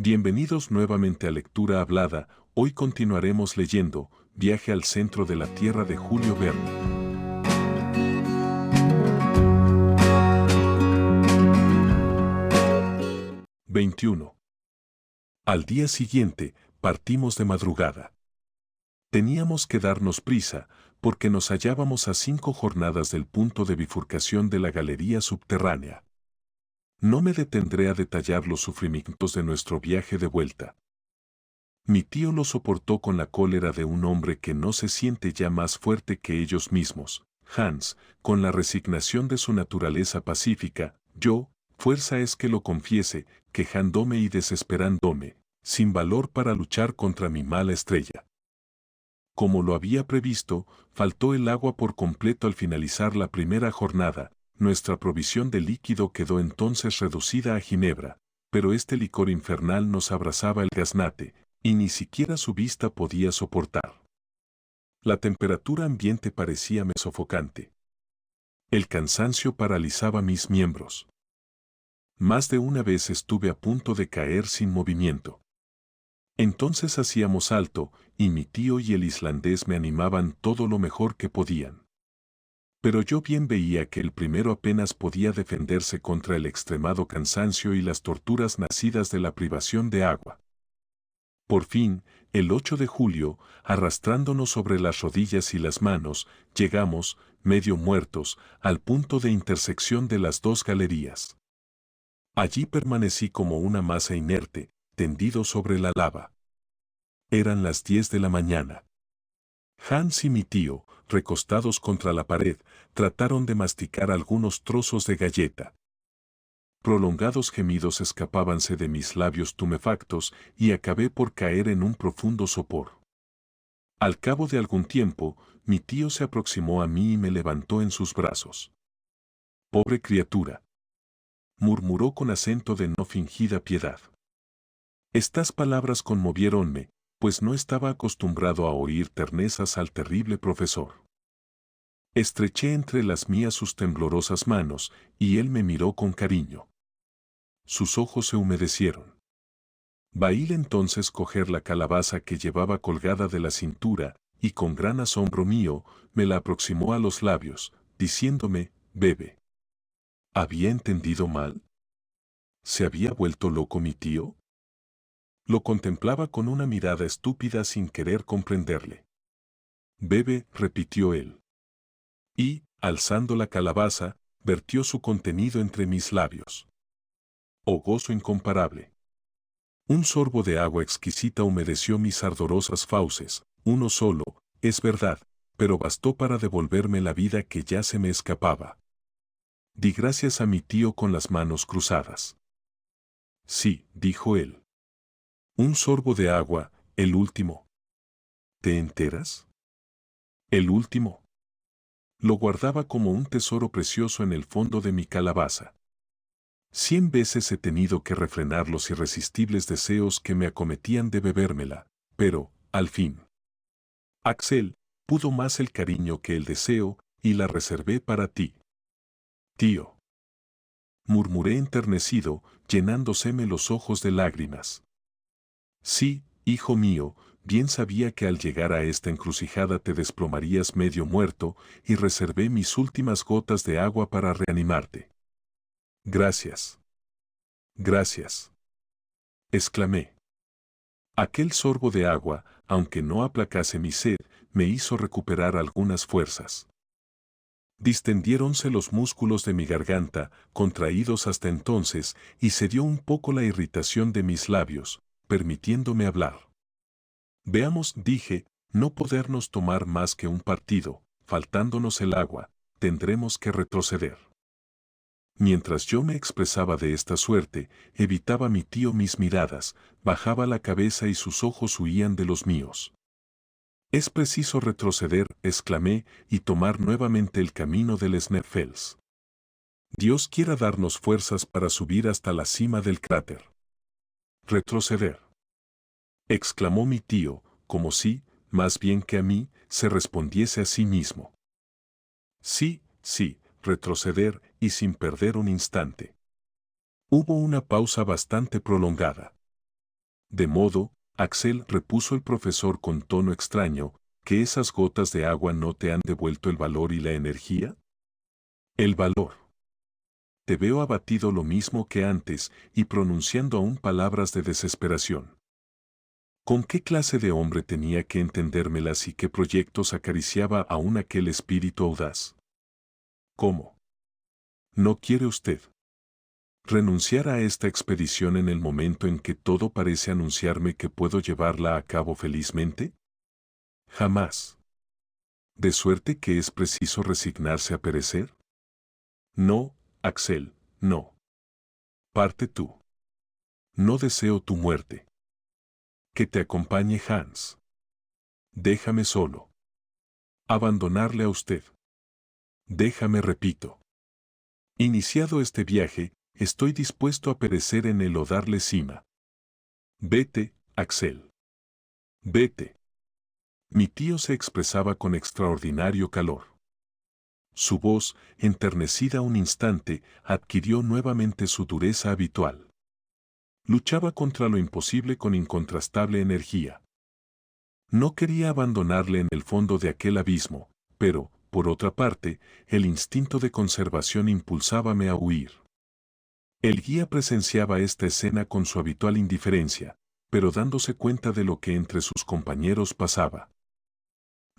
Bienvenidos nuevamente a Lectura Hablada. Hoy continuaremos leyendo Viaje al centro de la Tierra de Julio Verne. 21. Al día siguiente, partimos de madrugada. Teníamos que darnos prisa, porque nos hallábamos a 5 jornadas del punto de bifurcación de la galería subterránea. No me detendré a detallar los sufrimientos de nuestro viaje de vuelta. Mi tío lo soportó con la cólera de un hombre que no se siente ya más fuerte que ellos mismos. Hans, con la resignación de su naturaleza pacífica. Yo, fuerza es que lo confiese, quejándome y desesperándome, sin valor para luchar contra mi mala estrella. Como lo había previsto, faltó el agua por completo al finalizar la primera jornada. Nuestra provisión de líquido quedó entonces reducida a ginebra, pero este licor infernal nos abrazaba el gaznate, y ni siquiera su vista podía soportar. La temperatura ambiente parecíame sofocante. El cansancio paralizaba mis miembros. Más de una vez estuve a punto de caer sin movimiento. Entonces hacíamos alto, y mi tío y el islandés me animaban todo lo mejor que podían. Pero yo bien veía que el primero apenas podía defenderse contra el extremado cansancio y las torturas nacidas de la privación de agua. Por fin, el 8 de julio, arrastrándonos sobre las rodillas y las manos, llegamos, medio muertos, al punto de intersección de las dos galerías. Allí permanecí como una masa inerte, tendido sobre la lava. Eran las 10 de la mañana. Hans y mi tío, recostados contra la pared, trataron de masticar algunos trozos de galleta. Prolongados gemidos escapábanse de mis labios tumefactos y acabé por caer en un profundo sopor. Al cabo de algún tiempo, mi tío se aproximó a mí y me levantó en sus brazos. «Pobre criatura», murmuró con acento de no fingida piedad. Estas palabras conmoviéronme, pues no estaba acostumbrado a oír ternezas al terrible profesor. Estreché entre las mías sus temblorosas manos, y él me miró con cariño. Sus ojos se humedecieron. Baíle entonces coger la calabaza que llevaba colgada de la cintura, y con gran asombro mío, me la aproximó a los labios, diciéndome, «Bebe». ¿Había entendido mal? ¿Se había vuelto loco mi tío? Lo contemplaba con una mirada estúpida sin querer comprenderle. «Bebe», repitió él. Y, alzando la calabaza, vertió su contenido entre mis labios. ¡Oh gozo incomparable! Un sorbo de agua exquisita humedeció mis ardorosas fauces, uno solo, es verdad, pero bastó para devolverme la vida que ya se me escapaba. Di gracias a mi tío con las manos cruzadas. «Sí», dijo él. «Un sorbo de agua, el último». ¿Te enteras? El último. Lo guardaba como un tesoro precioso en el fondo de mi calabaza. 100 veces he tenido que refrenar los irresistibles deseos que me acometían de bebérmela, pero, al fin. Axel, pudo más el cariño que el deseo, y la reservé para ti. Tío. Murmuré enternecido, llenándoseme los ojos de lágrimas. Sí, hijo mío, bien sabía que al llegar a esta encrucijada te desplomarías medio muerto, y reservé mis últimas gotas de agua para reanimarte. Gracias. Gracias. Exclamé. Aquel sorbo de agua, aunque no aplacase mi sed, me hizo recuperar algunas fuerzas. Distendiéronse los músculos de mi garganta, contraídos hasta entonces, y cedió un poco la irritación de mis labios, permitiéndome hablar. Veamos, dije, no podernos tomar más que un partido, faltándonos el agua, tendremos que retroceder. Mientras yo me expresaba de esta suerte, evitaba mi tío mis miradas, bajaba la cabeza y sus ojos huían de los míos. «Es preciso retroceder», exclamé, «y tomar nuevamente el camino del Sneffels. Dios quiera darnos fuerzas para subir hasta la cima del cráter». «Retroceder», exclamó mi tío, como si, más bien que a mí, se respondiese a sí mismo. «Sí, sí, retroceder, y sin perder un instante». Hubo una pausa bastante prolongada. De modo, Axel, repuso el profesor con tono extraño, ¿que esas gotas de agua no te han devuelto el valor y la energía? El valor. Te veo abatido lo mismo que antes y pronunciando aún palabras de desesperación. ¿Con qué clase de hombre tenía que entendérmelas y qué proyectos acariciaba aún aquel espíritu audaz? ¿Cómo? ¿No quiere usted renunciar a esta expedición en el momento en que todo parece anunciarme que puedo llevarla a cabo felizmente? Jamás. ¿De suerte que es preciso resignarse a perecer? No, Axel, no. Parte tú. No deseo tu muerte. Que te acompañe Hans. Déjame solo. Abandonarle a usted. Déjame, repito. Iniciado este viaje, estoy dispuesto a perecer en él o darle cima. Vete, Axel. Vete. Mi tío se expresaba con extraordinario calor. Su voz, enternecida un instante, adquirió nuevamente su dureza habitual. Luchaba contra lo imposible con incontrastable energía. No quería abandonarle en el fondo de aquel abismo, pero, por otra parte, el instinto de conservación impulsábame a huir. El guía presenciaba esta escena con su habitual indiferencia, pero dándose cuenta de lo que entre sus compañeros pasaba.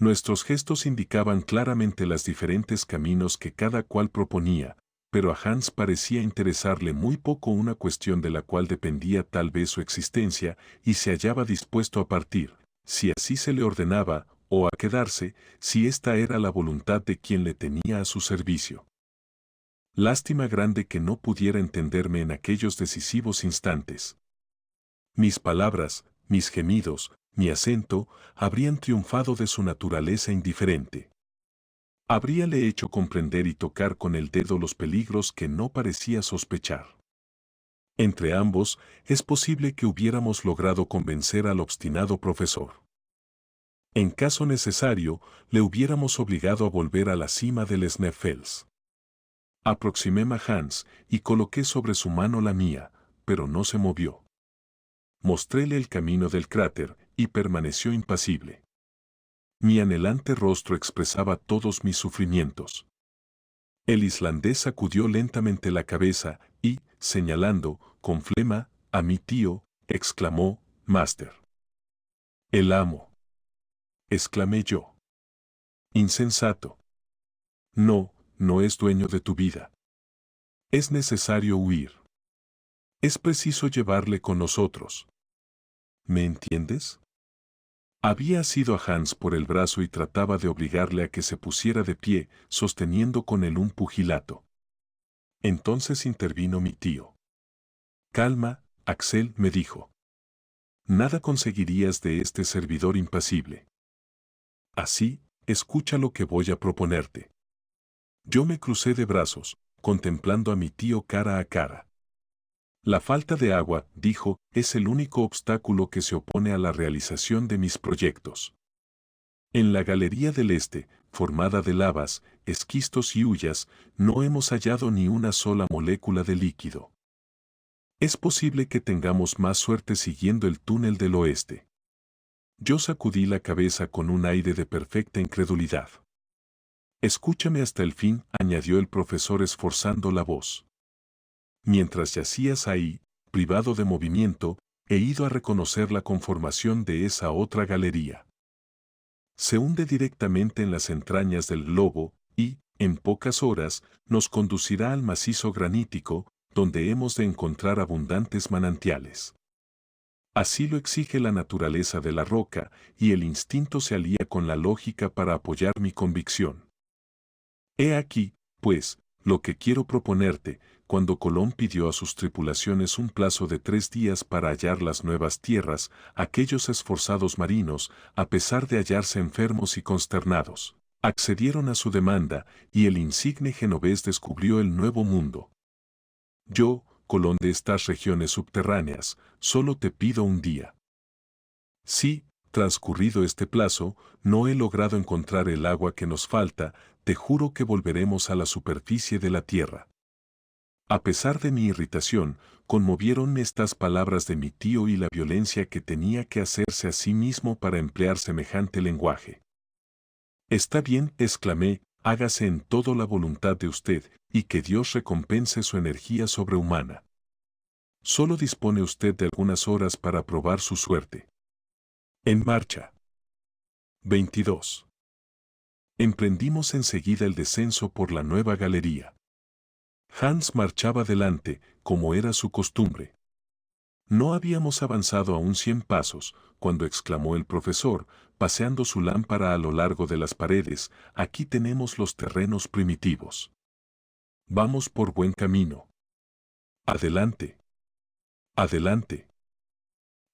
Nuestros gestos indicaban claramente los diferentes caminos que cada cual proponía, pero a Hans parecía interesarle muy poco una cuestión de la cual dependía tal vez su existencia, y se hallaba dispuesto a partir, si así se le ordenaba, o a quedarse, si esta era la voluntad de quien le tenía a su servicio. Lástima grande que no pudiera entenderme en aquellos decisivos instantes. Mis palabras, mis gemidos, mi acento, habrían triunfado de su naturaleza indiferente. Habríale hecho comprender y tocar con el dedo los peligros que no parecía sospechar. Entre ambos, es posible que hubiéramos logrado convencer al obstinado profesor. En caso necesario, le hubiéramos obligado a volver a la cima del Sneffels. Aproximéme a Hans y coloqué sobre su mano la mía, pero no se movió. Mostréle el camino del cráter y permaneció impasible. Mi anhelante rostro expresaba todos mis sufrimientos. El islandés sacudió lentamente la cabeza y, señalando, con flema, a mi tío, exclamó, «Master». «El amo», exclamé yo. «Insensato. No, no es dueño de tu vida. Es necesario huir. Es preciso llevarle con nosotros. ¿Me entiendes?». Había asido a Hans por el brazo y trataba de obligarle a que se pusiera de pie, sosteniendo con él un pugilato. Entonces intervino mi tío. «Calma, Axel», me dijo. «Nada conseguirías de este servidor impasible. Así, escucha lo que voy a proponerte». Yo me crucé de brazos, contemplando a mi tío cara a cara. «La falta de agua», dijo, «es el único obstáculo que se opone a la realización de mis proyectos. En la galería del este, formada de lavas, esquistos y hullas, no hemos hallado ni una sola molécula de líquido. Es posible que tengamos más suerte siguiendo el túnel del oeste». Yo sacudí la cabeza con un aire de perfecta incredulidad. «Escúchame hasta el fin», añadió el profesor esforzando la voz. «Mientras yacías ahí, privado de movimiento, he ido a reconocer la conformación de esa otra galería. Se hunde directamente en las entrañas del globo y, en pocas horas, nos conducirá al macizo granítico, donde hemos de encontrar abundantes manantiales. Así lo exige la naturaleza de la roca, y el instinto se alía con la lógica para apoyar mi convicción. He aquí, pues, lo que quiero proponerte. Cuando Colón pidió a sus tripulaciones un plazo de 3 días para hallar las nuevas tierras, aquellos esforzados marinos, a pesar de hallarse enfermos y consternados, accedieron a su demanda, y el insigne genovés descubrió el nuevo mundo. Yo, Colón de estas regiones subterráneas, solo te pido un día. Si, transcurrido este plazo, no he logrado encontrar el agua que nos falta, te juro que volveremos a la superficie de la tierra. A pesar de mi irritación, conmoviéronme estas palabras de mi tío y la violencia que tenía que hacerse a sí mismo para emplear semejante lenguaje. Está bien, exclamé, hágase en todo la voluntad de usted, y que Dios recompense su energía sobrehumana. Solo dispone usted de algunas horas para probar su suerte. En marcha. 22. Emprendimos enseguida el descenso por la nueva galería. Hans marchaba delante, como era su costumbre. No habíamos avanzado aún 100 pasos, cuando exclamó el profesor, paseando su lámpara a lo largo de las paredes: aquí tenemos los terrenos primitivos. Vamos por buen camino. Adelante. Adelante.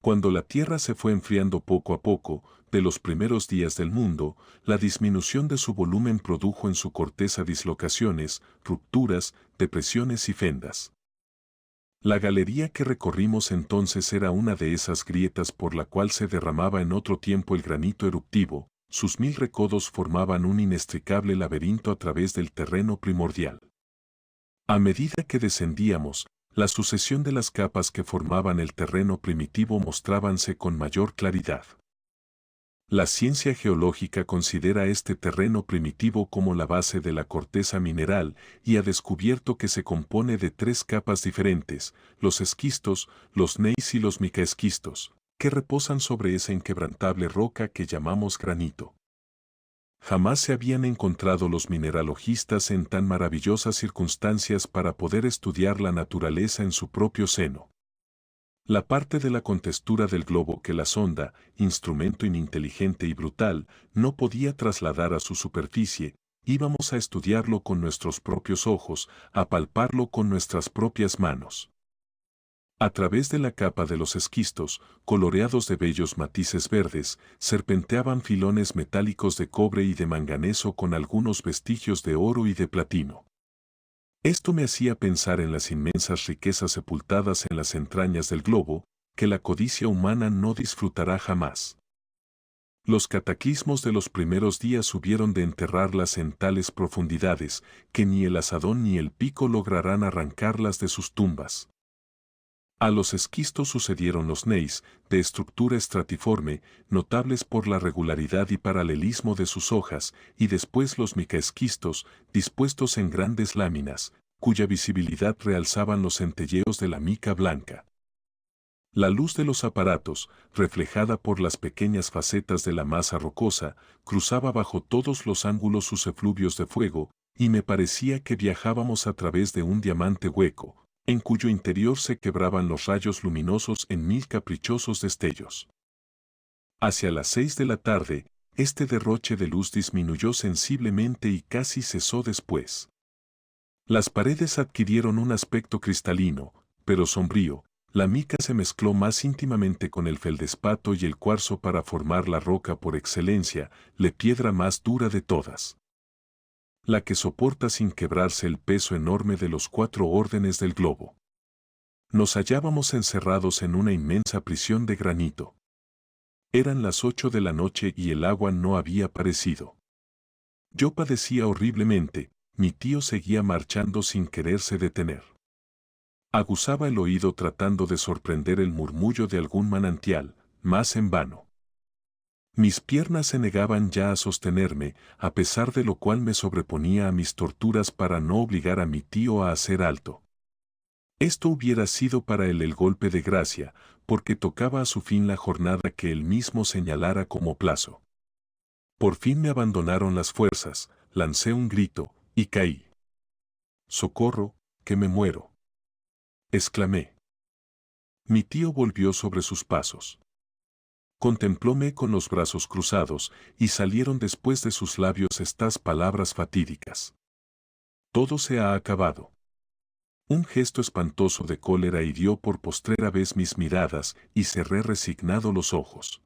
Cuando la Tierra se fue enfriando poco a poco, de los primeros días del mundo, la disminución de su volumen produjo en su corteza dislocaciones, rupturas, depresiones y fendas. La galería que recorrimos entonces era una de esas grietas por la cual se derramaba en otro tiempo el granito eruptivo. Sus 1000 recodos formaban un inextricable laberinto a través del terreno primordial. A medida que descendíamos, la sucesión de las capas que formaban el terreno primitivo mostrábanse con mayor claridad. La ciencia geológica considera este terreno primitivo como la base de la corteza mineral y ha descubierto que se compone de 3 capas diferentes: los esquistos, los gneiss y los micaesquistos, que reposan sobre esa inquebrantable roca que llamamos granito. Jamás se habían encontrado los mineralogistas en tan maravillosas circunstancias para poder estudiar la naturaleza en su propio seno. La parte de la contextura del globo que la sonda, instrumento ininteligente y brutal, no podía trasladar a su superficie, íbamos a estudiarlo con nuestros propios ojos, a palparlo con nuestras propias manos. A través de la capa de los esquistos, coloreados de bellos matices verdes, serpenteaban filones metálicos de cobre y de manganeso con algunos vestigios de oro y de platino. Esto me hacía pensar en las inmensas riquezas sepultadas en las entrañas del globo, que la codicia humana no disfrutará jamás. Los cataclismos de los primeros días hubieron de enterrarlas en tales profundidades, que ni el azadón ni el pico lograrán arrancarlas de sus tumbas. A los esquistos sucedieron los gneiss, de estructura estratiforme, notables por la regularidad y paralelismo de sus hojas, y después los micaesquistos, dispuestos en grandes láminas, cuya visibilidad realzaban los centelleos de la mica blanca. La luz de los aparatos, reflejada por las pequeñas facetas de la masa rocosa, cruzaba bajo todos los ángulos sus efluvios de fuego, y me parecía que viajábamos a través de un diamante hueco, en cuyo interior se quebraban los rayos luminosos en 1000 caprichosos destellos. Hacia las 6 de la tarde, este derroche de luz disminuyó sensiblemente y casi cesó después. Las paredes adquirieron un aspecto cristalino, pero sombrío. La mica se mezcló más íntimamente con el feldespato y el cuarzo para formar la roca por excelencia, la piedra más dura de todas. La que soporta sin quebrarse el peso enorme de los 4 órdenes del globo. Nos hallábamos encerrados en una inmensa prisión de granito. Eran las 8 de la noche y el agua no había aparecido. Yo padecía horriblemente, mi tío seguía marchando sin quererse detener. Aguzaba el oído tratando de sorprender el murmullo de algún manantial, mas en vano. Mis piernas se negaban ya a sostenerme, a pesar de lo cual me sobreponía a mis torturas para no obligar a mi tío a hacer alto. Esto hubiera sido para él el golpe de gracia, porque tocaba a su fin la jornada que él mismo señalara como plazo. Por fin me abandonaron las fuerzas, lancé un grito, y caí. ¡Socorro, que me muero!, exclamé. Mi tío volvió sobre sus pasos. Contemplóme con los brazos cruzados, y salieron después de sus labios estas palabras fatídicas: todo se ha acabado. Un gesto espantoso de cólera hirió por postrera vez mis miradas, y cerré resignado los ojos.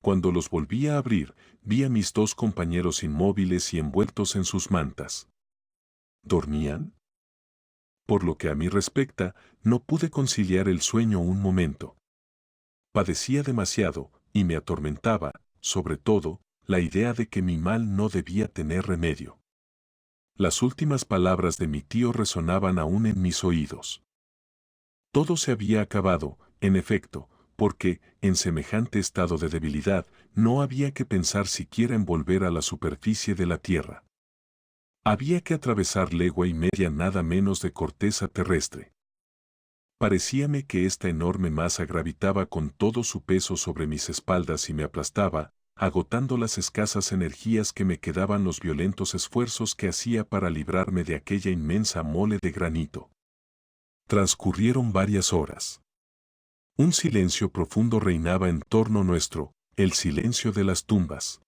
Cuando los volví a abrir, vi a mis 2 compañeros inmóviles y envueltos en sus mantas. ¿Dormían? Por lo que a mí respecta, no pude conciliar el sueño un momento. Padecía demasiado, y me atormentaba, sobre todo, la idea de que mi mal no debía tener remedio. Las últimas palabras de mi tío resonaban aún en mis oídos. Todo se había acabado, en efecto, porque, en semejante estado de debilidad, no había que pensar siquiera en volver a la superficie de la tierra. Había que atravesar legua y media nada menos de corteza terrestre. Parecíame que esta enorme masa gravitaba con todo su peso sobre mis espaldas y me aplastaba, agotando las escasas energías que me quedaban los violentos esfuerzos que hacía para librarme de aquella inmensa mole de granito. Transcurrieron varias horas. Un silencio profundo reinaba en torno nuestro, el silencio de las tumbas.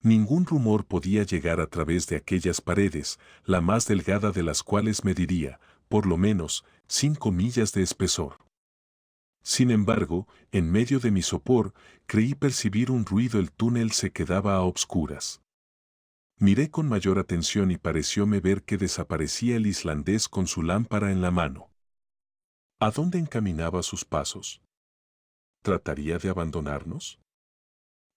Ningún rumor podía llegar a través de aquellas paredes, la más delgada de las cuales mediría, por lo menos, 5 millas de espesor. Sin embargo, en medio de mi sopor, creí percibir un ruido. El túnel se quedaba a obscuras. Miré con mayor atención y parecióme ver que desaparecía el islandés con su lámpara en la mano. ¿A dónde encaminaba sus pasos? ¿Trataría de abandonarnos?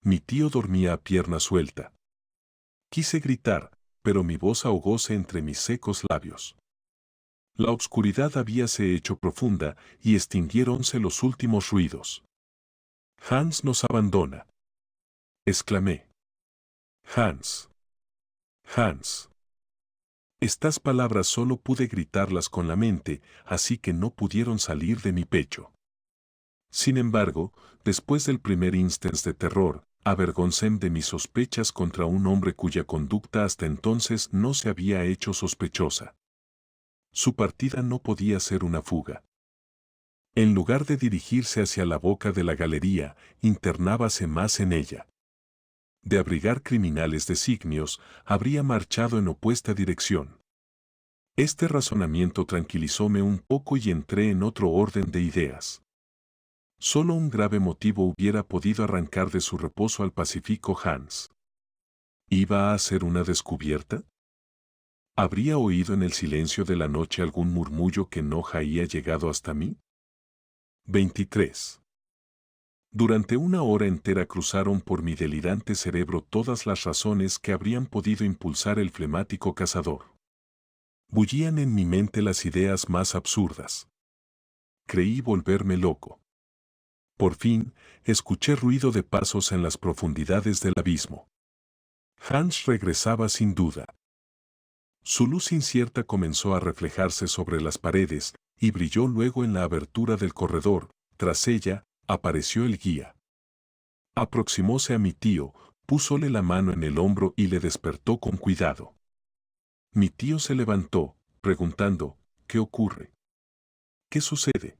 Mi tío dormía a pierna suelta. Quise gritar, pero mi voz ahogóse entre mis secos labios. La obscuridad habíase hecho profunda y extinguiéronse los últimos ruidos. Hans nos abandona. Exclamé. Hans. Hans. Estas palabras solo pude gritarlas con la mente, así que no pudieron salir de mi pecho. Sin embargo, después del primer instante de terror, avergoncéme de mis sospechas contra un hombre cuya conducta hasta entonces no se había hecho sospechosa. Su partida no podía ser una fuga. En lugar de dirigirse hacia la boca de la galería, internábase más en ella. De abrigar criminales designios, habría marchado en opuesta dirección. Este razonamiento tranquilizóme un poco y entré en otro orden de ideas. Solo un grave motivo hubiera podido arrancar de su reposo al pacífico Hans. ¿Iba a hacer una descubierta? ¿Habría oído en el silencio de la noche algún murmullo que no había llegado hasta mí? 23. Durante una hora entera cruzaron por mi delirante cerebro todas las razones que habrían podido impulsar el flemático cazador. Bullían en mi mente las ideas más absurdas. Creí volverme loco. Por fin, escuché ruido de pasos en las profundidades del abismo. Hans regresaba sin duda. Su luz incierta comenzó a reflejarse sobre las paredes y brilló luego en la abertura del corredor. Tras ella, apareció el guía. Aproximóse a mi tío, púsole la mano en el hombro y le despertó con cuidado. Mi tío se levantó, preguntando, ¿qué ocurre? ¿Qué sucede?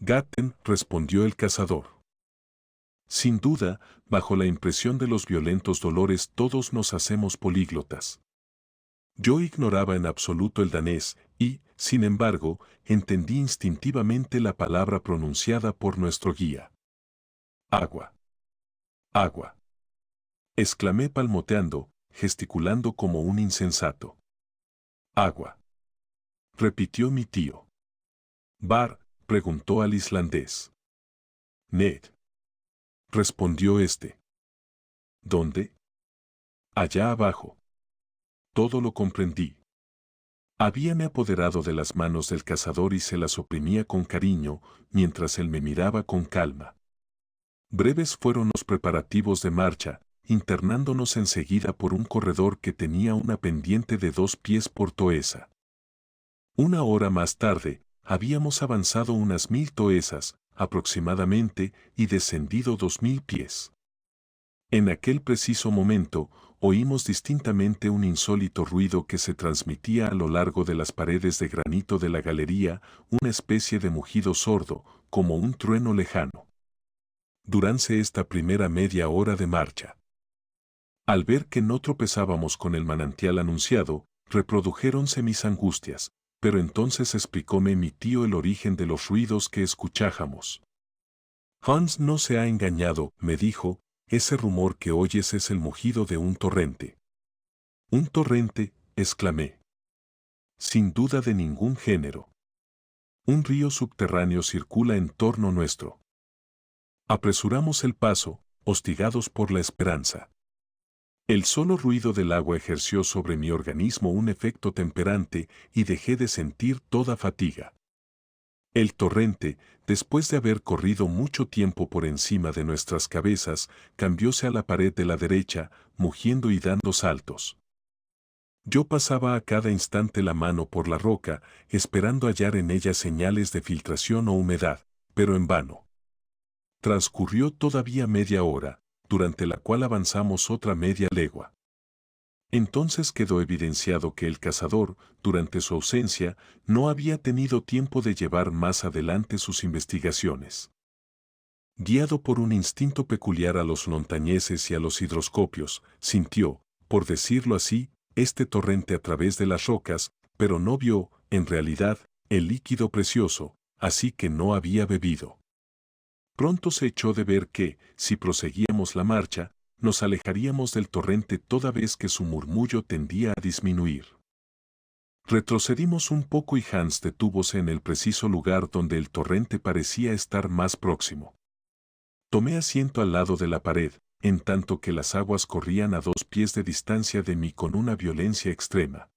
Gaten, respondió el cazador. Sin duda, bajo la impresión de los violentos dolores todos nos hacemos políglotas. Yo ignoraba en absoluto el danés y, sin embargo, entendí instintivamente la palabra pronunciada por nuestro guía. Agua. Agua. Exclamé palmoteando, gesticulando como un insensato. Agua. Repitió mi tío. Bar, preguntó al islandés. Ned. Respondió este. ¿Dónde? Allá abajo. Todo lo comprendí. Habíame apoderado de las manos del cazador y se las oprimía con cariño, mientras él me miraba con calma. Breves fueron los preparativos de marcha, internándonos enseguida por un corredor que tenía una pendiente de 2 pies por toesa. Una hora más tarde, habíamos avanzado unas 1000 toesas, aproximadamente, y descendido 2000 pies. En aquel preciso momento, oímos distintamente un insólito ruido que se transmitía a lo largo de las paredes de granito de la galería, una especie de mugido sordo, como un trueno lejano. Durante esta primera media hora de marcha. Al ver que no tropezábamos con el manantial anunciado, reprodujéronse mis angustias, pero entonces explicóme mi tío el origen de los ruidos que escuchábamos. Hans no se ha engañado, me dijo, ese rumor que oyes es el mugido de un torrente. ¿Un torrente?, exclamé. Sin duda de ningún género. Un río subterráneo circula en torno nuestro. Apresuramos el paso, hostigados por la esperanza. El solo ruido del agua ejerció sobre mi organismo un efecto temperante y dejé de sentir toda fatiga. El torrente, después de haber corrido mucho tiempo por encima de nuestras cabezas, cambióse a la pared de la derecha, mugiendo y dando saltos. Yo pasaba a cada instante la mano por la roca, esperando hallar en ella señales de filtración o humedad, pero en vano. Transcurrió todavía media hora, durante la cual avanzamos otra media legua. Entonces quedó evidenciado que el cazador, durante su ausencia, no había tenido tiempo de llevar más adelante sus investigaciones. Guiado por un instinto peculiar a los montañeses y a los hidroscopios, sintió, por decirlo así, este torrente a través de las rocas, pero no vio, en realidad, el líquido precioso, así que no había bebido. Pronto se echó de ver que, si proseguíamos la marcha, nos alejaríamos del torrente toda vez que su murmullo tendía a disminuir. Retrocedimos un poco y Hans detúvose en el preciso lugar donde el torrente parecía estar más próximo. Tomé asiento al lado de la pared, en tanto que las aguas corrían a 2 pies de distancia de mí con una violencia extrema.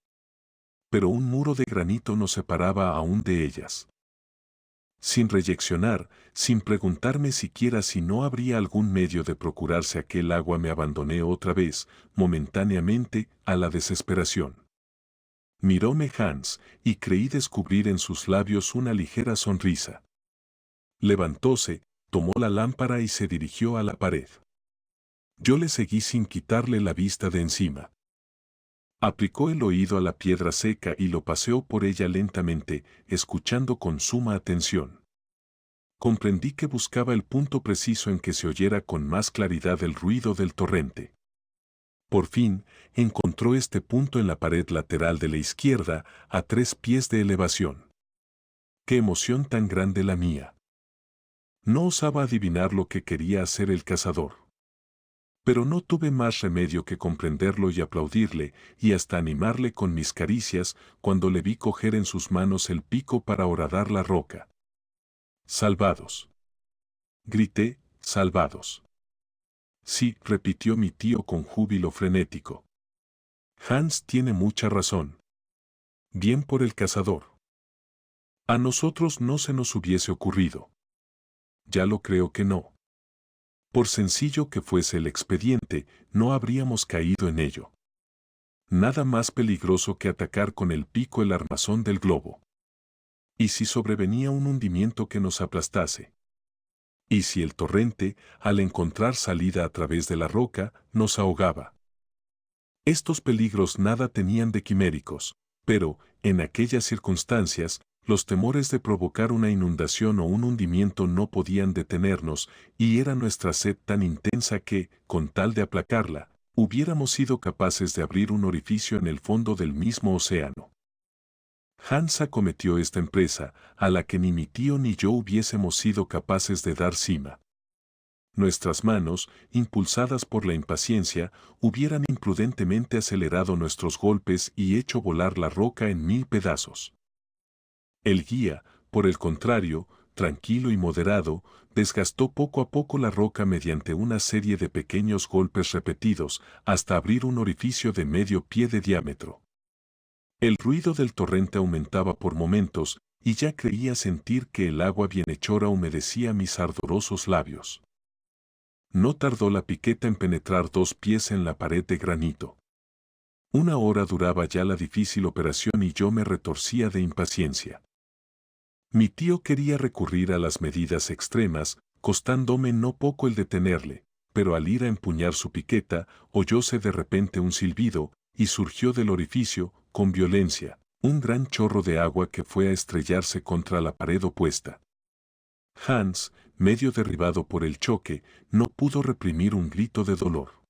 Pero un muro de granito nos separaba aún de ellas. Sin reyeccionar, sin preguntarme siquiera si no habría algún medio de procurarse aquel agua, me abandoné otra vez, momentáneamente, a la desesperación. Miróme Hans, y creí descubrir en sus labios una ligera sonrisa. Levantóse, tomó la lámpara y se dirigió a la pared. Yo le seguí sin quitarle la vista de encima. Aplicó el oído a la piedra seca y lo paseó por ella lentamente, escuchando con suma atención. Comprendí que buscaba el punto preciso en que se oyera con más claridad el ruido del torrente. Por fin, encontró este punto en la pared lateral de la izquierda, a 3 pies de elevación. ¡Qué emoción tan grande la mía! No osaba adivinar lo que quería hacer el cazador. Pero no tuve más remedio que comprenderlo y aplaudirle, y hasta animarle con mis caricias, cuando le vi coger en sus manos el pico para horadar la roca. «¡Salvados!», grité, «¡salvados!». Sí, repitió mi tío con júbilo frenético. Hans tiene mucha razón. Bien por el cazador. A nosotros no se nos hubiese ocurrido. Ya lo creo que no. Por sencillo que fuese el expediente, no habríamos caído en ello. Nada más peligroso que atacar con el pico el armazón del globo. ¿Y si sobrevenía un hundimiento que nos aplastase? ¿Y si el torrente, al encontrar salida a través de la roca, nos ahogaba? Estos peligros nada tenían de quiméricos, pero, en aquellas circunstancias, los temores de provocar una inundación o un hundimiento no podían detenernos, y era nuestra sed tan intensa que, con tal de aplacarla, hubiéramos sido capaces de abrir un orificio en el fondo del mismo océano. Hans acometió esta empresa, a la que ni mi tío ni yo hubiésemos sido capaces de dar cima. Nuestras manos, impulsadas por la impaciencia, hubieran imprudentemente acelerado nuestros golpes y hecho volar la roca en 1000 pedazos. El guía, por el contrario, tranquilo y moderado, desgastó poco a poco la roca mediante una serie de pequeños golpes repetidos, hasta abrir un orificio de medio pie de diámetro. El ruido del torrente aumentaba por momentos, y ya creía sentir que el agua bienhechora humedecía mis ardorosos labios. No tardó la piqueta en penetrar 2 pies en la pared de granito. 1 hora duraba ya la difícil operación y yo me retorcía de impaciencia. Mi tío quería recurrir a las medidas extremas, costándome no poco el detenerle, pero al ir a empuñar su piqueta, oyóse de repente un silbido, y surgió del orificio, con violencia, un gran chorro de agua que fue a estrellarse contra la pared opuesta. Hans, medio derribado por el choque, no pudo reprimir un grito de dolor.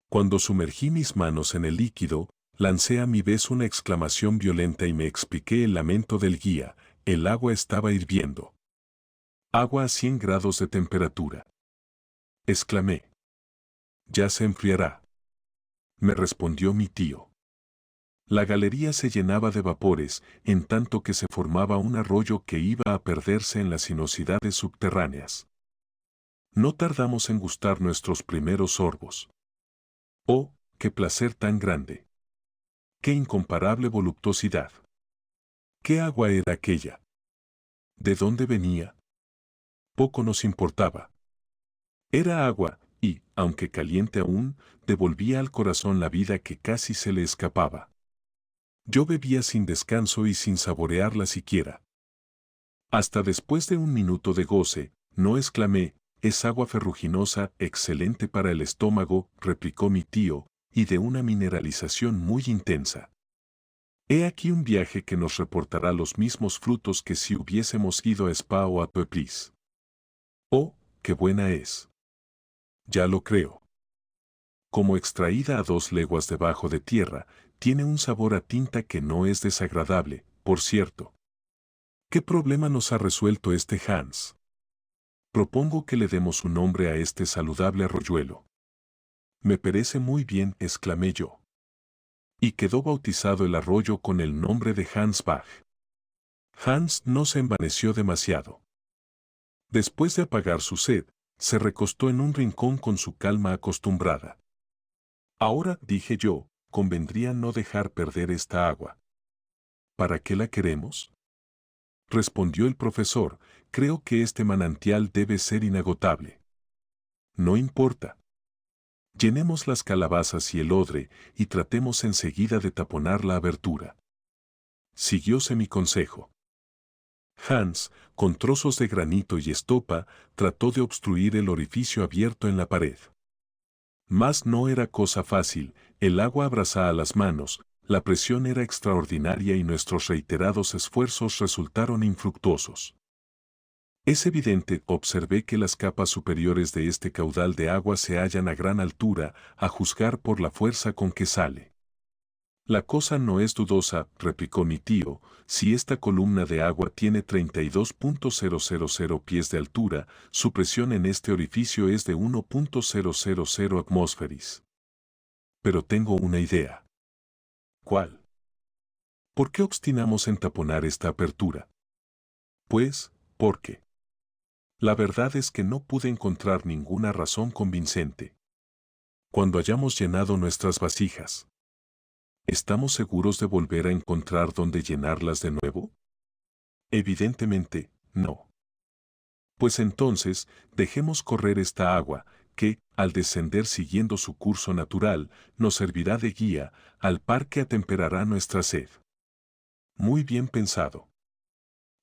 Cuando sumergí mis manos en el líquido, lancé a mi vez una exclamación violenta y me expliqué el lamento del guía: el agua estaba hirviendo. Agua a 100 grados de temperatura. Exclamé. Ya se enfriará. Me respondió mi tío. La galería se llenaba de vapores, en tanto que se formaba un arroyo que iba a perderse en las sinuosidades subterráneas. No tardamos en gustar nuestros primeros sorbos. Oh, qué placer tan grande. Qué incomparable voluptuosidad. ¿Qué agua era aquella? ¿De dónde venía? Poco nos importaba. Era agua, y, aunque caliente aún, devolvía al corazón la vida que casi se le escapaba. Yo bebía sin descanso y sin saborearla siquiera. Hasta después de un minuto de goce, no exclamé, es agua ferruginosa, excelente para el estómago, replicó mi tío, y de una mineralización muy intensa. He aquí un viaje que nos reportará los mismos frutos que si hubiésemos ido a Spa o a Pueblis. Oh, qué buena es. Ya lo creo. Como extraída a 2 leguas debajo de tierra, tiene un sabor a tinta que no es desagradable, por cierto. ¿Qué problema nos ha resuelto este Hans? Propongo que le demos un nombre a este saludable arroyuelo. Me parece muy bien, exclamé yo. Y quedó bautizado el arroyo con el nombre de Hans Bach. Hans no se envaneció demasiado. Después de apagar su sed, se recostó en un rincón con su calma acostumbrada. Ahora, dije yo, convendría no dejar perder esta agua. ¿Para qué la queremos? Respondió el profesor, creo que este manantial debe ser inagotable. No importa. Llenemos las calabazas y el odre y tratemos enseguida de taponar la abertura. Siguióse mi consejo. Hans, con trozos de granito y estopa, trató de obstruir el orificio abierto en la pared. Mas no era cosa fácil, el agua abrazaba las manos, la presión era extraordinaria y nuestros reiterados esfuerzos resultaron infructuosos. Es evidente, observé que las capas superiores de este caudal de agua se hallan a gran altura, a juzgar por la fuerza con que sale. La cosa no es dudosa, replicó mi tío, si esta columna de agua tiene 32.000 pies de altura, su presión en este orificio es de 1.000 atmósferas. Pero tengo una idea. ¿Cuál? ¿Por qué obstinamos en taponar esta apertura? Pues, porque. La verdad es que no pude encontrar ninguna razón convincente. Cuando hayamos llenado nuestras vasijas, ¿estamos seguros de volver a encontrar dónde llenarlas de nuevo? Evidentemente, no. Pues entonces, dejemos correr esta agua, que, al descender siguiendo su curso natural, nos servirá de guía, al par que atemperará nuestra sed. Muy bien pensado.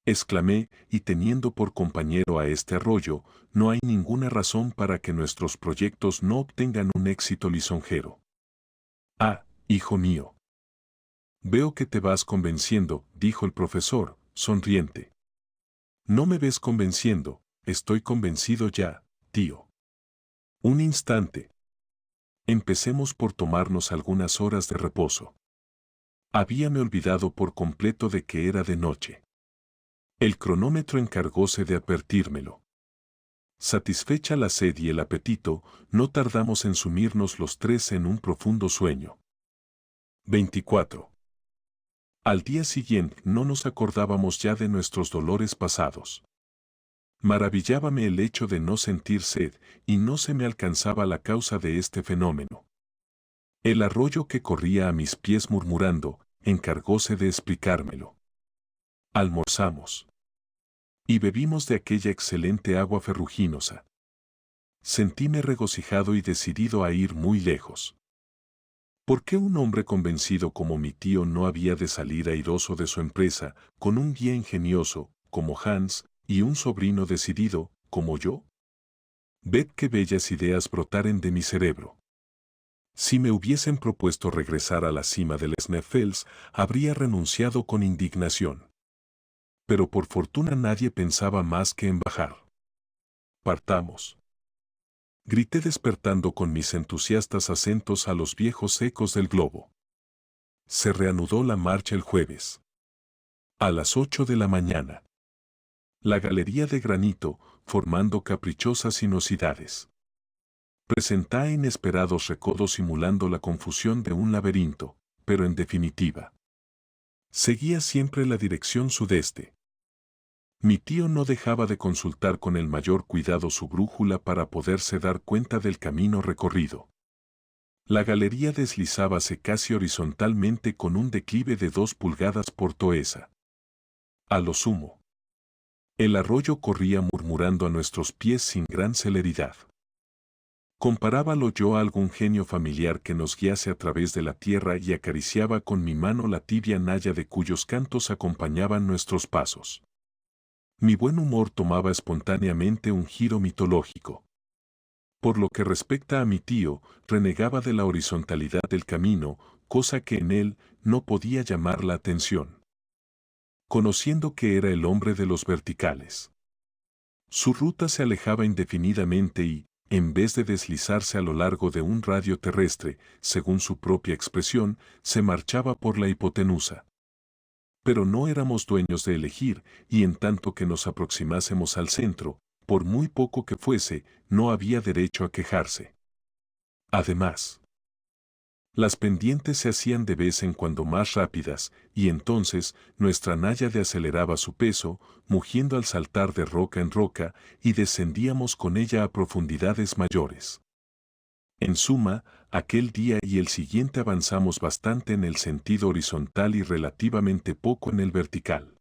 Exclamé, y teniendo por compañero a este arroyo, no hay ninguna razón para que nuestros proyectos no obtengan un éxito lisonjero. Ah, hijo mío. Veo que te vas convenciendo, dijo el profesor, sonriente. No me ves convenciendo, estoy convencido ya, tío. Un instante. Empecemos por tomarnos algunas horas de reposo. Habíame olvidado por completo de que era de noche. El cronómetro encargóse de advertírmelo. Satisfecha la sed y el apetito, no tardamos en sumirnos los tres en un profundo sueño. 24. Al día siguiente no nos acordábamos ya de nuestros dolores pasados. Maravillábame el hecho de no sentir sed, y no se me alcanzaba la causa de este fenómeno. El arroyo que corría a mis pies murmurando, encargóse de explicármelo. Almorzamos. Y bebimos de aquella excelente agua ferruginosa. Sentíme regocijado y decidido a ir muy lejos. ¿Por qué un hombre convencido como mi tío no había de salir airoso de su empresa, con un guía ingenioso, como Hans, y un sobrino decidido, como yo? Ved qué bellas ideas brotaren de mi cerebro. Si me hubiesen propuesto regresar a la cima del Sneffels, habría renunciado con indignación. Pero por fortuna nadie pensaba más que en bajar. Partamos. Grité despertando con mis entusiastas acentos a los viejos ecos del globo. Se reanudó la marcha el jueves. A las 8 de la mañana. La galería de granito, formando caprichosas sinuosidades. Presentaba inesperados recodos simulando la confusión de un laberinto, pero en definitiva. Seguía siempre la dirección sudeste. Mi tío no dejaba de consultar con el mayor cuidado su brújula para poderse dar cuenta del camino recorrido. La galería deslizábase casi horizontalmente con un declive de 2 pulgadas por toesa. A lo sumo. El arroyo corría murmurando a nuestros pies sin gran celeridad. Comparábalo yo a algún genio familiar que nos guiase a través de la tierra y acariciaba con mi mano la tibia naya de cuyos cantos acompañaban nuestros pasos. Mi buen humor tomaba espontáneamente un giro mitológico. Por lo que respecta a mi tío, renegaba de la horizontalidad del camino, cosa que en él no podía llamar la atención. Conociendo que era el hombre de los verticales. Su ruta se alejaba indefinidamente y, en vez de deslizarse a lo largo de un radio terrestre, según su propia expresión, se marchaba por la hipotenusa. Pero no éramos dueños de elegir, y en tanto que nos aproximásemos al centro, por muy poco que fuese, no había derecho a quejarse. Además, las pendientes se hacían de vez en cuando más rápidas, y entonces nuestra náyade aceleraba su peso, mugiendo al saltar de roca en roca, y descendíamos con ella a profundidades mayores. En suma, aquel día y el siguiente avanzamos bastante en el sentido horizontal y relativamente poco en el vertical.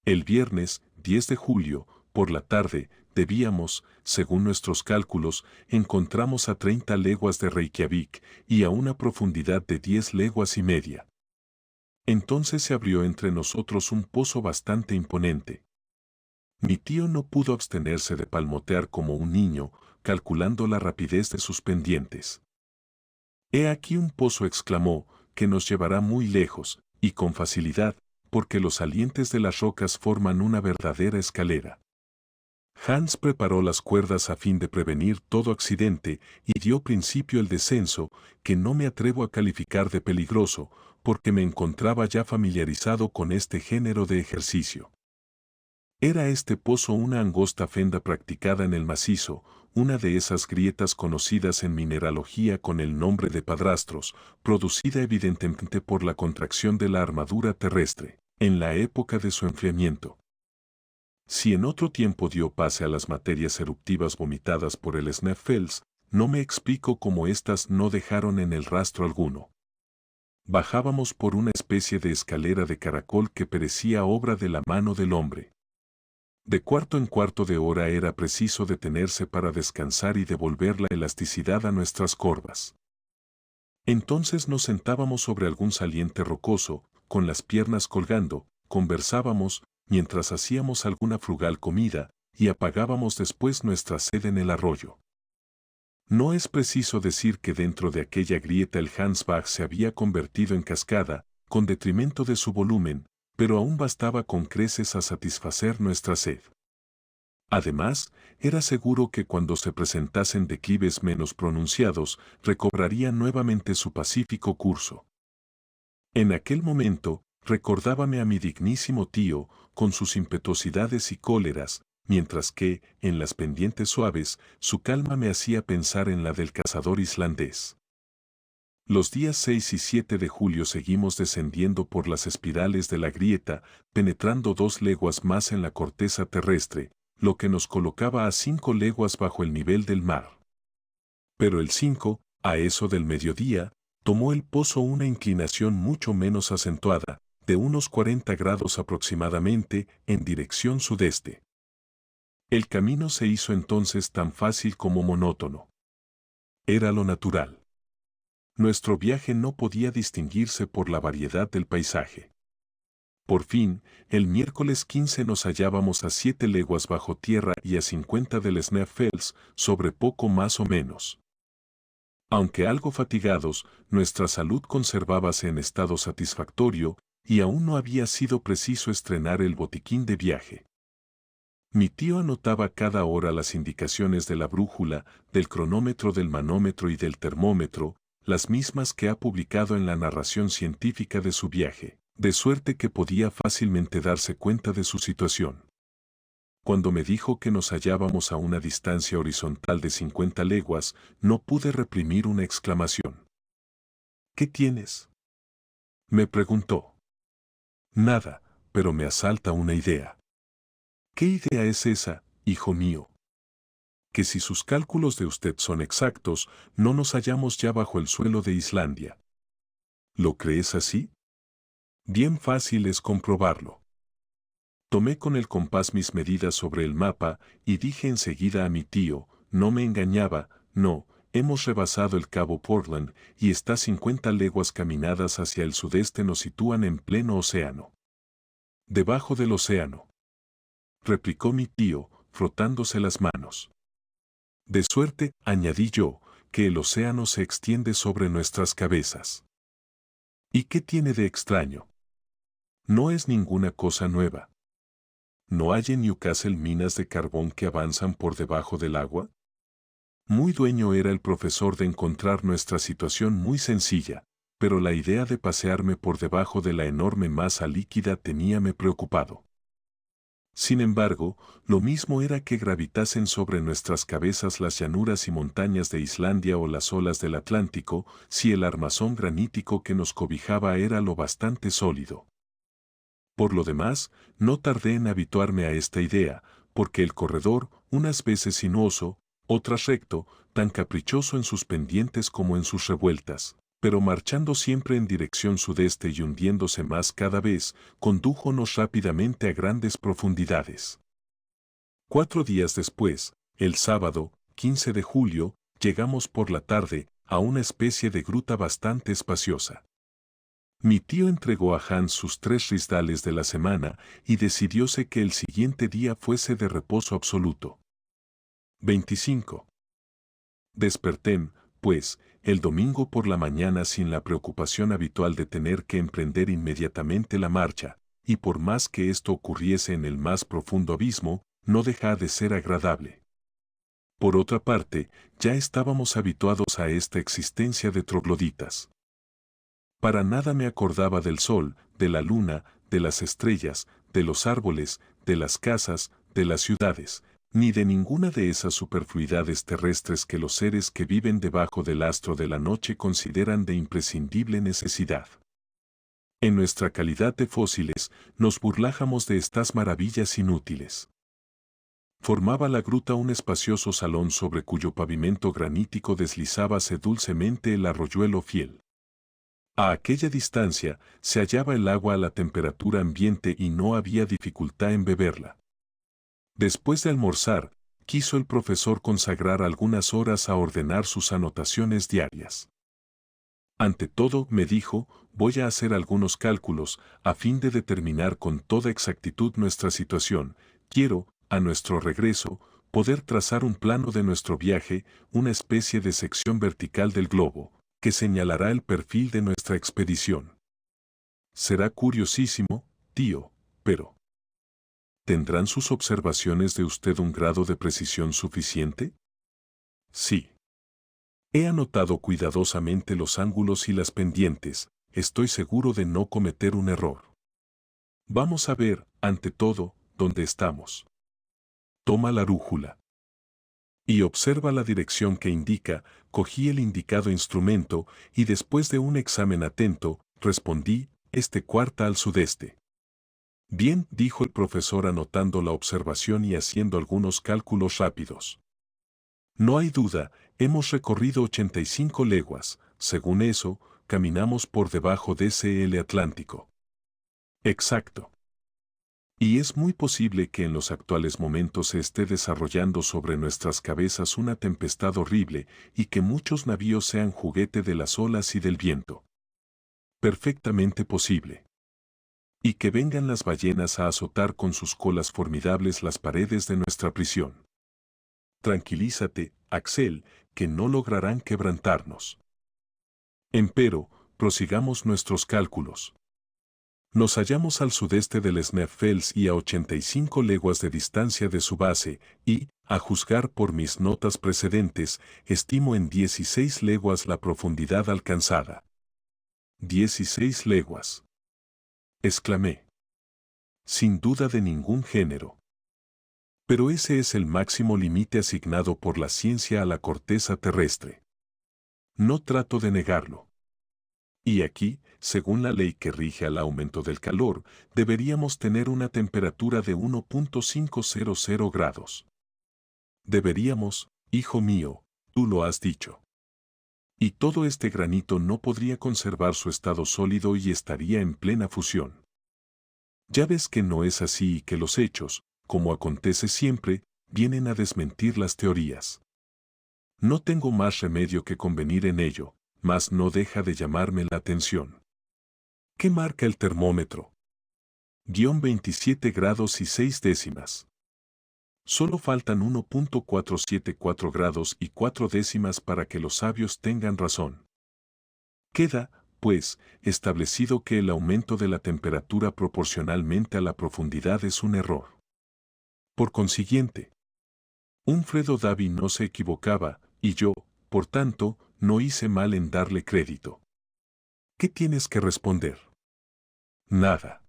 El viernes, 10 de julio, por la tarde, debíamos, según nuestros cálculos, encontramos a 30 leguas de Reykjavik y a una profundidad de 10 leguas y media. Entonces se abrió entre nosotros un pozo bastante imponente. Mi tío no pudo abstenerse de palmotear como un niño, calculando la rapidez de sus pendientes. «He aquí un pozo», exclamó, «que nos llevará muy lejos, y con facilidad, porque los salientes de las rocas forman una verdadera escalera». Hans preparó las cuerdas a fin de prevenir todo accidente y dio principio el descenso, que no me atrevo a calificar de peligroso, porque me encontraba ya familiarizado con este género de ejercicio. Era este pozo una angosta fenda practicada en el macizo, una de esas grietas conocidas en mineralogía con el nombre de padrastros, producida evidentemente por la contracción de la armadura terrestre, en la época de su enfriamiento. Si en otro tiempo dio pase a las materias eruptivas vomitadas por el Sneffels, no me explico cómo éstas no dejaron en el rastro alguno. Bajábamos por una especie de escalera de caracol que parecía obra de la mano del hombre. De cuarto en cuarto de hora era preciso detenerse para descansar y devolver la elasticidad a nuestras corvas. Entonces nos sentábamos sobre algún saliente rocoso, con las piernas colgando, conversábamos, mientras hacíamos alguna frugal comida, y apagábamos después nuestra sed en el arroyo. No es preciso decir que dentro de aquella grieta el Hansbach se había convertido en cascada, con detrimento de su volumen, pero aún bastaba con creces a satisfacer nuestra sed. Además, era seguro que cuando se presentasen declives menos pronunciados, recobraría nuevamente su pacífico curso. En aquel momento, recordábame a mi dignísimo tío, con sus impetuosidades y cóleras, mientras que, en las pendientes suaves, su calma me hacía pensar en la del cazador islandés. Los días 6 y 7 de julio seguimos descendiendo por las espirales de la grieta, penetrando 2 leguas más en la corteza terrestre, lo que nos colocaba a 5 leguas bajo el nivel del mar. Pero el 5, a eso del mediodía, tomó el pozo una inclinación mucho menos acentuada, de unos 40 grados aproximadamente, en dirección sudeste. El camino se hizo entonces tan fácil como monótono. Era lo natural. Nuestro viaje no podía distinguirse por la variedad del paisaje. Por fin, el miércoles 15 nos hallábamos a 7 leguas bajo tierra y a 50 del Sneffels, sobre poco más o menos. Aunque algo fatigados, nuestra salud conservábase en estado satisfactorio, y aún no había sido preciso estrenar el botiquín de viaje. Mi tío anotaba cada hora las indicaciones de la brújula, del cronómetro, del manómetro y del termómetro, las mismas que ha publicado en la narración científica de su viaje, de suerte que podía fácilmente darse cuenta de su situación. Cuando me dijo que nos hallábamos a una distancia horizontal de 50 leguas, no pude reprimir una exclamación. «¿Qué tienes?», me preguntó. «Nada, pero me asalta una idea». «¿Qué idea es esa, hijo mío?». que si sus cálculos de usted son exactos, no nos hallamos ya bajo el suelo de Islandia. ¿Lo crees así? Bien fácil es comprobarlo. Tomé con el compás mis medidas sobre el mapa y dije enseguida a mi tío, no me engañaba, no, hemos rebasado el cabo Portland y está 50 leguas caminadas hacia el sudeste nos sitúan en pleno océano. Debajo del océano, replicó mi tío, frotándose las manos. De suerte, añadí yo, que el océano se extiende sobre nuestras cabezas. ¿Y qué tiene de extraño? No es ninguna cosa nueva. ¿No hay en Newcastle minas de carbón que avanzan por debajo del agua? Muy dueño era el profesor de encontrar nuestra situación muy sencilla, pero la idea de pasearme por debajo de la enorme masa líquida teníame preocupado. Sin embargo, lo mismo era que gravitasen sobre nuestras cabezas las llanuras y montañas de Islandia o las olas del Atlántico, si el armazón granítico que nos cobijaba era lo bastante sólido. Por lo demás, no tardé en habituarme a esta idea, porque el corredor, unas veces sinuoso, otras recto, tan caprichoso en sus pendientes como en sus revueltas, pero marchando siempre en dirección sudeste y hundiéndose más cada vez, condújonos rápidamente a grandes profundidades. 4 días después, el sábado, 15 de julio, llegamos por la tarde a una especie de gruta bastante espaciosa. Mi tío entregó a Hans sus 3 risdales de la semana y decidióse que el siguiente día fuese de reposo absoluto. 25. Desperté, pues, el domingo por la mañana sin la preocupación habitual de tener que emprender inmediatamente la marcha, y por más que esto ocurriese en el más profundo abismo, no deja de ser agradable. Por otra parte, ya estábamos habituados a esta existencia de trogloditas. Para nada me acordaba del sol, de la luna, de las estrellas, de los árboles, de las casas, de las ciudades, ni de ninguna de esas superfluidades terrestres que los seres que viven debajo del astro de la noche consideran de imprescindible necesidad. En nuestra calidad de fósiles, nos burlábamos de estas maravillas inútiles. Formaba la gruta un espacioso salón sobre cuyo pavimento granítico deslizábase dulcemente el arroyuelo fiel. A aquella distancia se hallaba el agua a la temperatura ambiente y no había dificultad en beberla. Después de almorzar, quiso el profesor consagrar algunas horas a ordenar sus anotaciones diarias. Ante todo, me dijo, voy a hacer algunos cálculos, a fin de determinar con toda exactitud nuestra situación. Quiero, a nuestro regreso, poder trazar un plano de nuestro viaje, una especie de sección vertical del globo, que señalará el perfil de nuestra expedición. Será curiosísimo, tío, pero ¿tendrán sus observaciones de usted un grado de precisión suficiente? Sí. He anotado cuidadosamente los ángulos y las pendientes, estoy seguro de no cometer un error. Vamos a ver, ante todo, dónde estamos. Toma la brújula. Y observa la dirección que indica, cogí el indicado instrumento y después de un examen atento, respondí, cuarta al sudeste. Bien, dijo el profesor anotando la observación y haciendo algunos cálculos rápidos. No hay duda, hemos recorrido 85 leguas, según eso, caminamos por debajo de ese Atlántico. Exacto. Y es muy posible que en los actuales momentos se esté desarrollando sobre nuestras cabezas una tempestad horrible y que muchos navíos sean juguete de las olas y del viento. Perfectamente posible. Y que vengan las ballenas a azotar con sus colas formidables las paredes de nuestra prisión. Tranquilízate, Axel, que no lograrán quebrantarnos. Empero, prosigamos nuestros cálculos. Nos hallamos al sudeste del Sneffels y a 85 leguas de distancia de su base, y, a juzgar por mis notas precedentes, estimo en 16 leguas la profundidad alcanzada. 16 leguas. Exclamé. Sin duda de ningún género. Pero ese es el máximo límite asignado por la ciencia a la corteza terrestre. No trato de negarlo. Y aquí, según la ley que rige al aumento del calor, deberíamos tener una temperatura de 1.500 grados. Deberíamos, hijo mío, tú lo has dicho. Y todo este granito no podría conservar su estado sólido y estaría en plena fusión. Ya ves que no es así y que los hechos, como acontece siempre, vienen a desmentir las teorías. No tengo más remedio que convenir en ello, mas no deja de llamarme la atención. ¿Qué marca el termómetro? -27 grados y 6 décimas. Solo faltan 1.474 grados y 4 décimas para que los sabios tengan razón. Queda, pues, establecido que el aumento de la temperatura proporcionalmente a la profundidad es un error. Por consiguiente, Humfredo Davy no se equivocaba, y yo, por tanto, no hice mal en darle crédito. ¿Qué tienes que responder? Nada.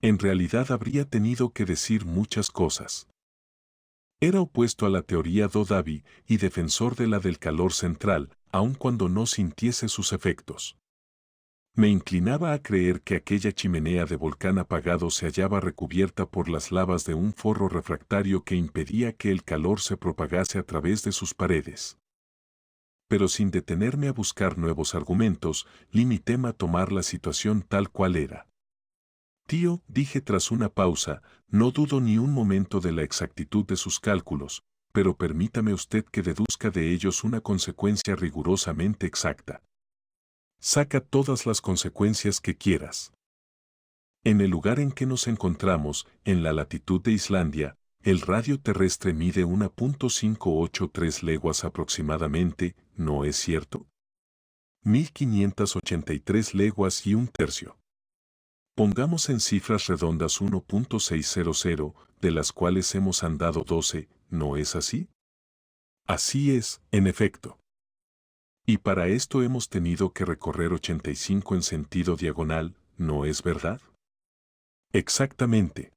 En realidad habría tenido que decir muchas cosas. Era opuesto a la teoría de Davy y defensor de la del calor central, aun cuando no sintiese sus efectos. Me inclinaba a creer que aquella chimenea de volcán apagado se hallaba recubierta por las lavas de un forro refractario que impedía que el calor se propagase a través de sus paredes. Pero sin detenerme a buscar nuevos argumentos, limíteme a tomar la situación tal cual era. Tío, dije tras una pausa, no dudo ni un momento de la exactitud de sus cálculos, pero permítame usted que deduzca de ellos una consecuencia rigurosamente exacta. Saca todas las consecuencias que quieras. En el lugar en que nos encontramos, en la latitud de Islandia, el radio terrestre mide 1.583 leguas aproximadamente, ¿no es cierto? 1583 leguas y un tercio. Pongamos en cifras redondas 1.600, de las cuales hemos andado 12, ¿no es así? Así es, en efecto. Y para esto hemos tenido que recorrer 85 en sentido diagonal, ¿no es verdad? Exactamente.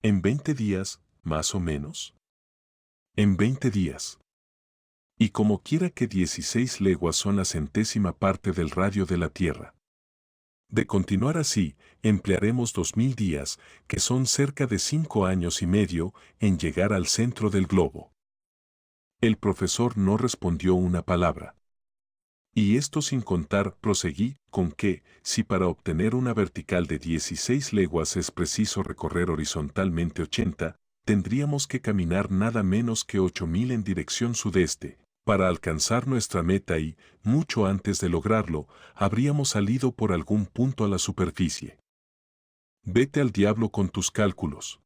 ¿En 20 días, más o menos? En 20 días. Y como quiera que 16 leguas son la centésima parte del radio de la Tierra. De continuar así, emplearemos 2000 días, que son cerca de 5 años y medio, en llegar al centro del globo. El profesor no respondió una palabra. Y esto sin contar, proseguí, con que, si para obtener una vertical de 16 leguas es preciso recorrer horizontalmente 80, tendríamos que caminar nada menos que 8000 en dirección sudeste. Para alcanzar nuestra meta y, mucho antes de lograrlo, habríamos salido por algún punto a la superficie. Vete al diablo con tus cálculos,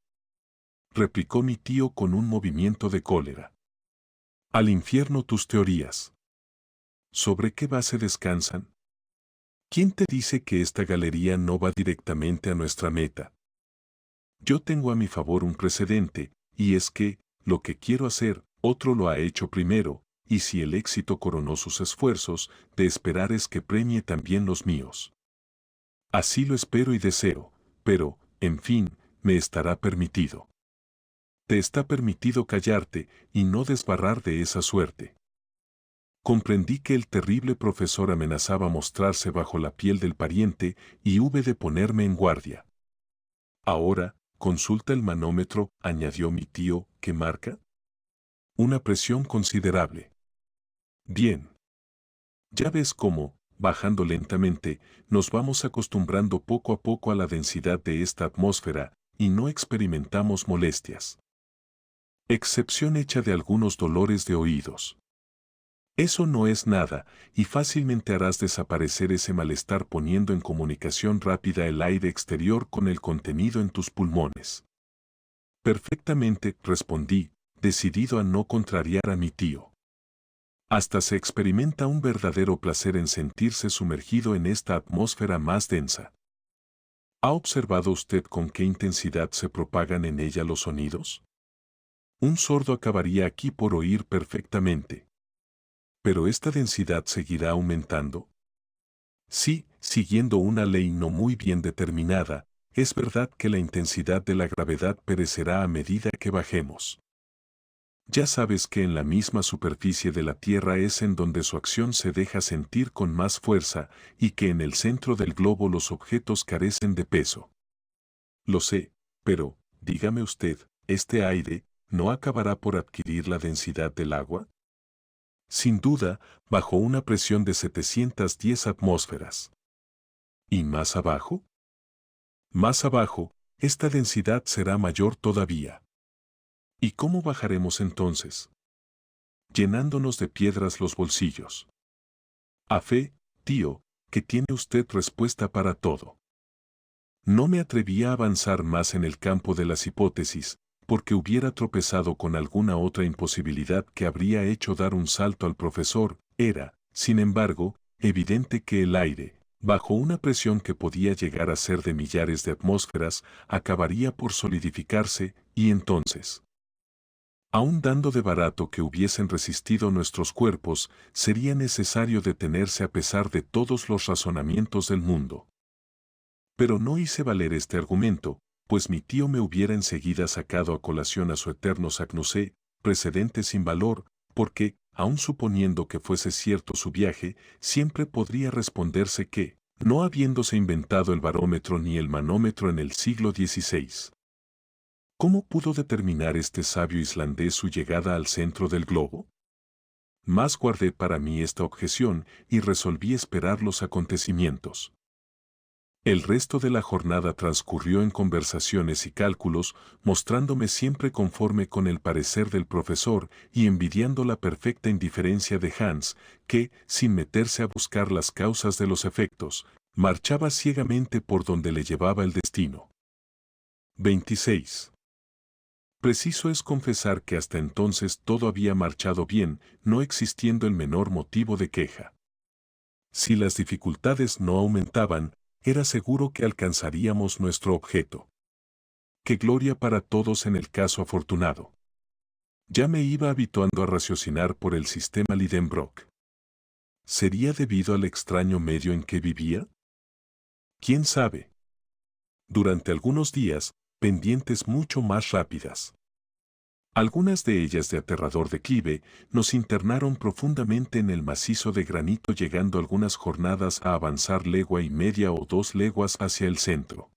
replicó mi tío con un movimiento de cólera. Al infierno tus teorías. ¿Sobre qué base descansan? ¿Quién te dice que esta galería no va directamente a nuestra meta? Yo tengo a mi favor un precedente, y es que, lo que quiero hacer, otro lo ha hecho primero, y si el éxito coronó sus esfuerzos, de esperar es que premie también los míos. Así lo espero y deseo, pero, en fin, me estará permitido. Te está permitido callarte y no desbarrar de esa suerte. Comprendí que el terrible profesor amenazaba mostrarse bajo la piel del pariente y hube de ponerme en guardia. Ahora, consulta el manómetro, añadió mi tío, ¿qué marca? Una presión considerable. Bien. Ya ves cómo, bajando lentamente, nos vamos acostumbrando poco a poco a la densidad de esta atmósfera y no experimentamos molestias. Excepción hecha de algunos dolores de oídos. Eso no es nada, y fácilmente harás desaparecer ese malestar poniendo en comunicación rápida el aire exterior con el contenido en tus pulmones. Perfectamente, respondí, decidido a no contrariar a mi tío. Hasta se experimenta un verdadero placer en sentirse sumergido en esta atmósfera más densa. ¿Ha observado usted con qué intensidad se propagan en ella los sonidos? Un sordo acabaría aquí por oír perfectamente. ¿Pero esta densidad seguirá aumentando? Sí, siguiendo una ley no muy bien determinada, es verdad que la intensidad de la gravedad perecerá a medida que bajemos. Ya sabes que en la misma superficie de la Tierra es en donde su acción se deja sentir con más fuerza y que en el centro del globo los objetos carecen de peso. Lo sé, pero, dígame usted, este aire, ¿no acabará por adquirir la densidad del agua? Sin duda, bajo una presión de 710 atmósferas. ¿Y más abajo? Más abajo, esta densidad será mayor todavía. ¿Y cómo bajaremos entonces? Llenándonos de piedras los bolsillos. A fe, tío, que tiene usted respuesta para todo. No me atrevía a avanzar más en el campo de las hipótesis, porque hubiera tropezado con alguna otra imposibilidad que habría hecho dar un salto al profesor. Era, sin embargo, evidente que el aire, bajo una presión que podía llegar a ser de millares de atmósferas, acabaría por solidificarse, y entonces, aun dando de barato que hubiesen resistido nuestros cuerpos, sería necesario detenerse a pesar de todos los razonamientos del mundo. Pero no hice valer este argumento, pues mi tío me hubiera enseguida sacado a colación a su eterno Sacnusé, precedente sin valor, porque, aun suponiendo que fuese cierto su viaje, siempre podría responderse que, no habiéndose inventado el barómetro ni el manómetro en el siglo XVI. ¿Cómo pudo determinar este sabio islandés su llegada al centro del globo? Más guardé para mí esta objeción y resolví esperar los acontecimientos. El resto de la jornada transcurrió en conversaciones y cálculos, mostrándome siempre conforme con el parecer del profesor y envidiando la perfecta indiferencia de Hans, que, sin meterse a buscar las causas de los efectos, marchaba ciegamente por donde le llevaba el destino. 26. Preciso es confesar que hasta entonces todo había marchado bien, no existiendo el menor motivo de queja. Si las dificultades no aumentaban, era seguro que alcanzaríamos nuestro objeto. ¡Qué gloria para todos en el caso afortunado! Ya me iba habituando a raciocinar por el sistema Lidenbrock. ¿Sería debido al extraño medio en que vivía? ¿Quién sabe? Durante algunos días, pendientes mucho más rápidas, algunas de ellas de aterrador declive, nos internaron profundamente en el macizo de granito, llegando algunas jornadas a avanzar legua y media o 2 leguas hacia el centro.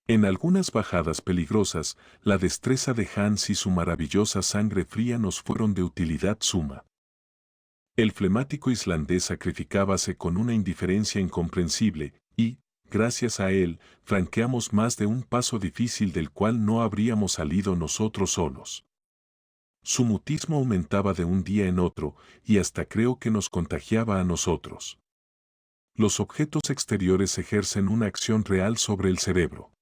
En algunas bajadas peligrosas, la destreza de Hans y su maravillosa sangre fría nos fueron de utilidad suma. El flemático islandés sacrificábase con una indiferencia incomprensible, y, gracias a él, franqueamos más de un paso difícil del cual no habríamos salido nosotros solos. Su mutismo aumentaba de un día en otro, y hasta creo que nos contagiaba a nosotros. Los objetos exteriores ejercen una acción real sobre el cerebro.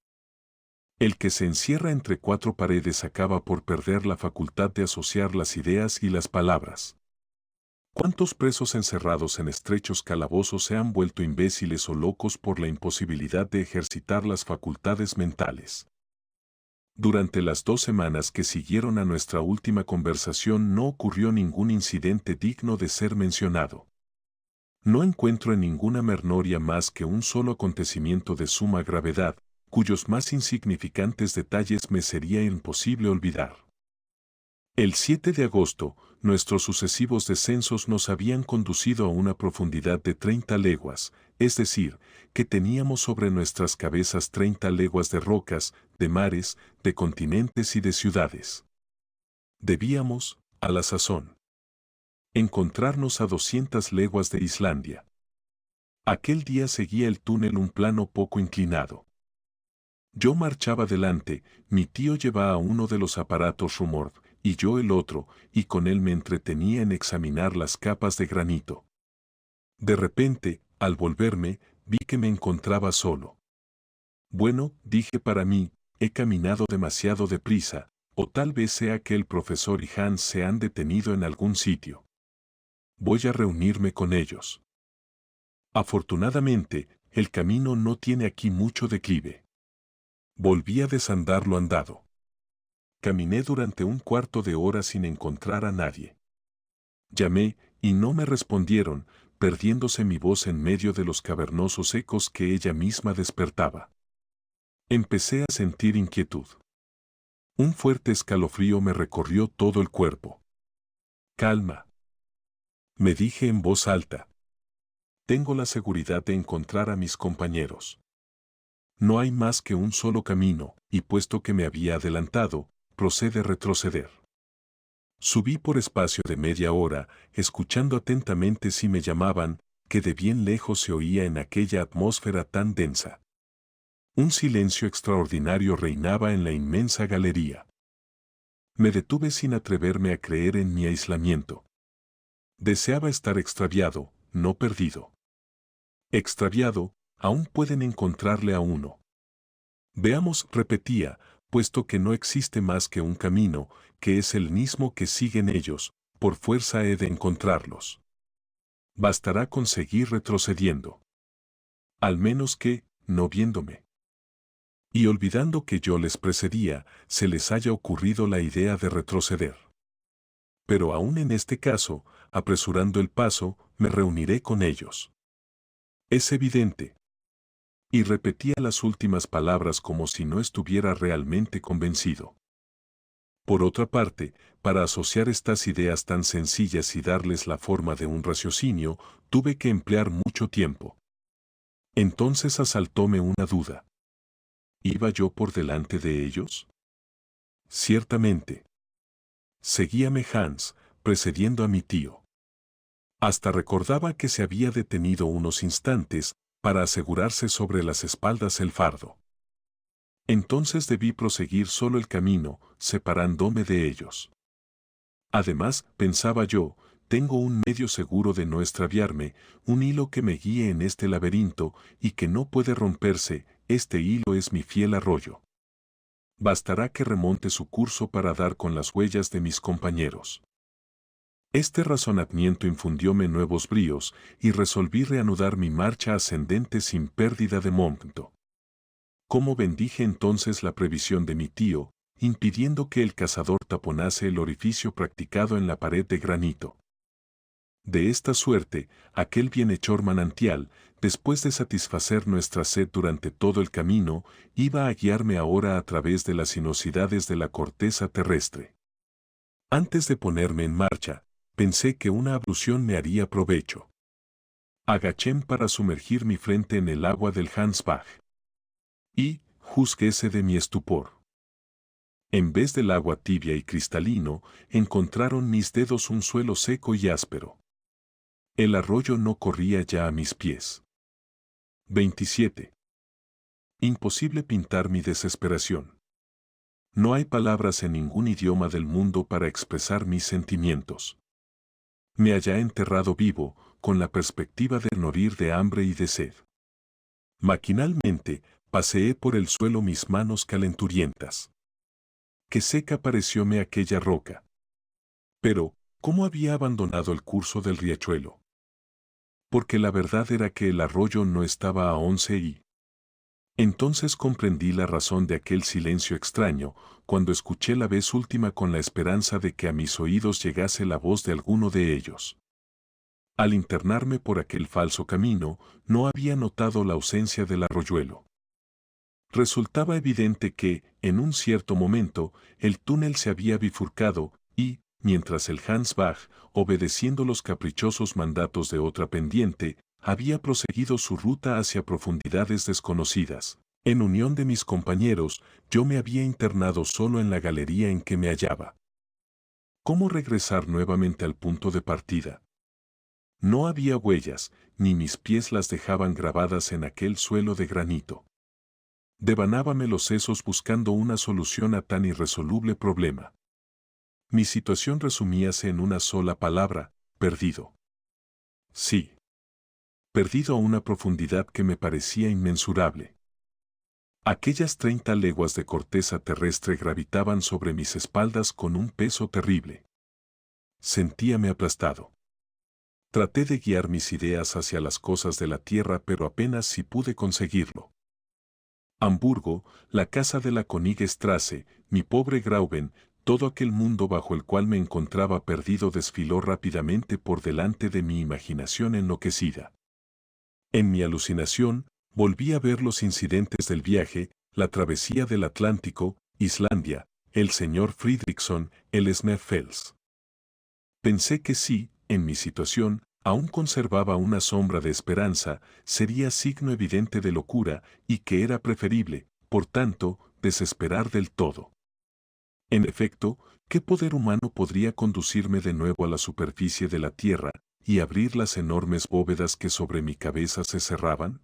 El que se encierra entre 4 paredes acaba por perder la facultad de asociar las ideas y las palabras. ¿Cuántos presos encerrados en estrechos calabozos se han vuelto imbéciles o locos por la imposibilidad de ejercitar las facultades mentales? Durante las 2 semanas que siguieron a nuestra última conversación no ocurrió ningún incidente digno de ser mencionado. No encuentro en ninguna memnoria más que un solo acontecimiento de suma gravedad, cuyos más insignificantes detalles me sería imposible olvidar. El 7 de agosto, nuestros sucesivos descensos nos habían conducido a una profundidad de 30 leguas, es decir, que teníamos sobre nuestras cabezas 30 leguas de rocas, de mares, de continentes y de ciudades. Debíamos, a la sazón, encontrarnos a 200 leguas de Islandia. Aquel día seguía el túnel un plano poco inclinado. Yo marchaba delante, mi tío llevaba uno de los aparatos Rumorf, y yo el otro, y con él me entretenía en examinar las capas de granito. De repente, al volverme, vi que me encontraba solo. Bueno, dije para mí, he caminado demasiado deprisa, o tal vez sea que el profesor y Hans se han detenido en algún sitio. Voy a reunirme con ellos. Afortunadamente, el camino no tiene aquí mucho declive. Volví a desandar lo andado. Caminé durante un cuarto de hora sin encontrar a nadie. Llamé, y no me respondieron, perdiéndose mi voz en medio de los cavernosos ecos que ella misma despertaba. Empecé a sentir inquietud. Un fuerte escalofrío me recorrió todo el cuerpo. Calma. Me dije en voz alta. Tengo la seguridad de encontrar a mis compañeros. No hay más que un solo camino, y puesto que me había adelantado, procede retroceder. Subí por espacio de media hora, escuchando atentamente si me llamaban, que de bien lejos se oía en aquella atmósfera tan densa. Un silencio extraordinario reinaba en la inmensa galería. Me detuve sin atreverme a creer en mi aislamiento. Deseaba estar extraviado, no perdido. Extraviado, aún pueden encontrarle a uno. Veamos, repetía, puesto que no existe más que un camino, que es el mismo que siguen ellos, por fuerza he de encontrarlos. Bastará con seguir retrocediendo. Al menos que, no viéndome y olvidando que yo les precedía, se les haya ocurrido la idea de retroceder. Pero aún en este caso, apresurando el paso, me reuniré con ellos. Es evidente. Y repetía las últimas palabras como si no estuviera realmente convencido. Por otra parte, para asociar estas ideas tan sencillas y darles la forma de un raciocinio, tuve que emplear mucho tiempo. Entonces asaltóme una duda. ¿Iba yo por delante de ellos? Ciertamente. Seguíame Hans, precediendo a mi tío. Hasta recordaba que se había detenido unos instantes para asegurarse sobre las espaldas el fardo. Entonces debí proseguir solo el camino, separándome de ellos. Además, pensaba yo, tengo un medio seguro de no extraviarme, un hilo que me guíe en este laberinto y que no puede romperse, este hilo es mi fiel arroyo. Bastará que remonte su curso para dar con las huellas de mis compañeros. Este razonamiento infundióme nuevos bríos y resolví reanudar mi marcha ascendente sin pérdida de momento. Cómo bendije entonces la previsión de mi tío, impidiendo que el cazador taponase el orificio practicado en la pared de granito. De esta suerte, aquel bienhechor manantial, después de satisfacer nuestra sed durante todo el camino, iba a guiarme ahora a través de las sinuosidades de la corteza terrestre. Antes de ponerme en marcha, pensé que una ablución me haría provecho. Agachéme para sumergir mi frente en el agua del Hansbach. Y, juzguese de mi estupor. En vez del agua tibia y cristalino, encontraron mis dedos un suelo seco y áspero. El arroyo no corría ya a mis pies. 27. Imposible pintar mi desesperación. No hay palabras en ningún idioma del mundo para expresar mis sentimientos. Me hallé enterrado vivo, con la perspectiva de morir de hambre y de sed. Maquinalmente, paseé por el suelo mis manos calenturientas. Qué seca parecióme aquella roca. Pero, ¿cómo había abandonado el curso del riachuelo? Porque la verdad era que el arroyo no estaba a 11 y... Entonces comprendí la razón de aquel silencio extraño, cuando escuché la vez última con la esperanza de que a mis oídos llegase la voz de alguno de ellos. Al internarme por aquel falso camino, no había notado la ausencia del arroyuelo. Resultaba evidente que, en un cierto momento, el túnel se había bifurcado y, mientras el Hansbach, obedeciendo los caprichosos mandatos de otra pendiente, había proseguido su ruta hacia profundidades desconocidas. En unión de mis compañeros, yo me había internado solo en la galería en que me hallaba. ¿Cómo regresar nuevamente al punto de partida? No había huellas, ni mis pies las dejaban grabadas en aquel suelo de granito. Devanábame los sesos buscando una solución a tan irresoluble problema. Mi situación resumíase en una sola palabra: perdido. Sí. Perdido a una profundidad que me parecía inmensurable. Aquellas 30 leguas de corteza terrestre gravitaban sobre mis espaldas con un peso terrible. Sentíame aplastado. Traté de guiar mis ideas hacia las cosas de la tierra, pero apenas si pude conseguirlo. Hamburgo, la casa de la Königstrasse, mi pobre Grauben, todo aquel mundo bajo el cual me encontraba perdido desfiló rápidamente por delante de mi imaginación enloquecida. En mi alucinación, volví a ver los incidentes del viaje, la travesía del Atlántico, Islandia, el señor Fridriksson, el Sneffels. Pensé que sí, en mi situación, aún conservaba una sombra de esperanza, sería signo evidente de locura y que era preferible, por tanto, desesperar del todo. En efecto, ¿qué poder humano podría conducirme de nuevo a la superficie de la tierra y abrir las enormes bóvedas que sobre mi cabeza se cerraban?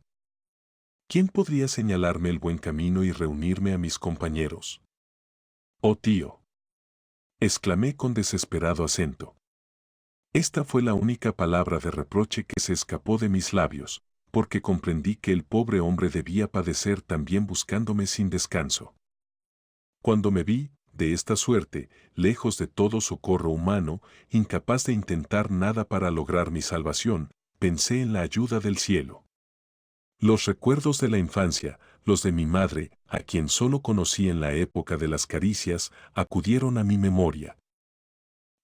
¿Quién podría señalarme el buen camino y reunirme a mis compañeros? «Oh tío», exclamé con desesperado acento. Esta fue la única palabra de reproche que se escapó de mis labios, porque comprendí que el pobre hombre debía padecer también buscándome sin descanso. Cuando me vi, de esta suerte, lejos de todo socorro humano, incapaz de intentar nada para lograr mi salvación, pensé en la ayuda del cielo. Los recuerdos de la infancia, los de mi madre, a quien solo conocí en la época de las caricias, acudieron a mi memoria.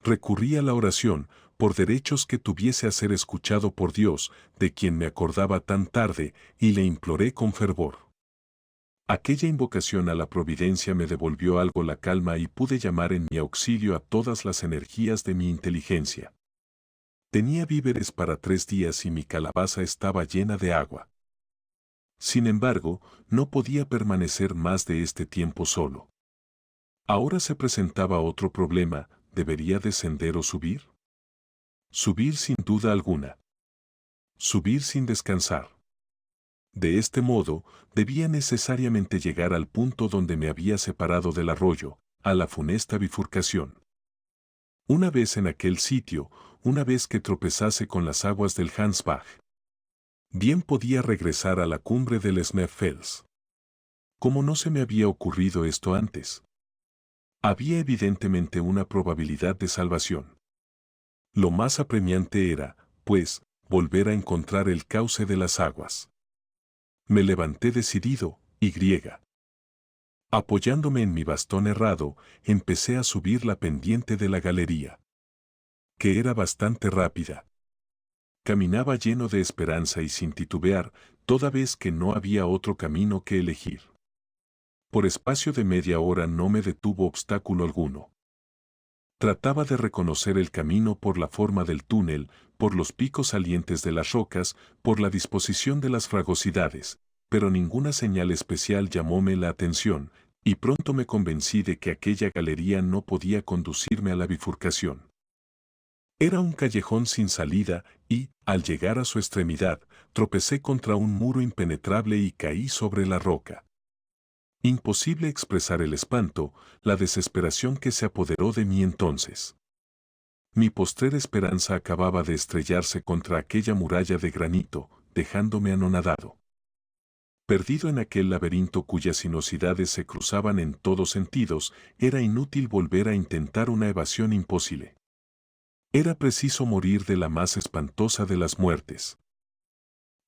Recurrí a la oración, por derechos que tuviese a ser escuchado por Dios, de quien me acordaba tan tarde, y le imploré con fervor. Aquella invocación a la providencia me devolvió algo la calma y pude llamar en mi auxilio a todas las energías de mi inteligencia. Tenía víveres para 3 días y mi calabaza estaba llena de agua. Sin embargo, no podía permanecer más de este tiempo solo. Ahora se presentaba otro problema: ¿debería descender o subir? Subir sin duda alguna. Subir sin descansar. De este modo, debía necesariamente llegar al punto donde me había separado del arroyo, a la funesta bifurcación. Una vez en aquel sitio, una vez que tropezase con las aguas del Hansbach, bien podía regresar a la cumbre del Sneffels. ¿Cómo no se me había ocurrido esto antes? Había evidentemente una probabilidad de salvación. Lo más apremiante era, pues, volver a encontrar el cauce de las aguas. Me levanté decidido, y apoyándome en mi bastón herrado, empecé a subir la pendiente de la galería, que era bastante rápida. Caminaba lleno de esperanza y sin titubear, toda vez que no había otro camino que elegir. Por espacio de media hora no me detuvo obstáculo alguno. Trataba de reconocer el camino por la forma del túnel, por los picos salientes de las rocas, por la disposición de las fragosidades, pero ninguna señal especial llamóme la atención, y pronto me convencí de que aquella galería no podía conducirme a la bifurcación. Era un callejón sin salida y, al llegar a su extremidad, tropecé contra un muro impenetrable y caí sobre la roca. Imposible expresar el espanto, la desesperación que se apoderó de mí entonces. Mi postrer esperanza acababa de estrellarse contra aquella muralla de granito, dejándome anonadado. Perdido en aquel laberinto cuyas sinuosidades se cruzaban en todos sentidos, era inútil volver a intentar una evasión imposible. Era preciso morir de la más espantosa de las muertes.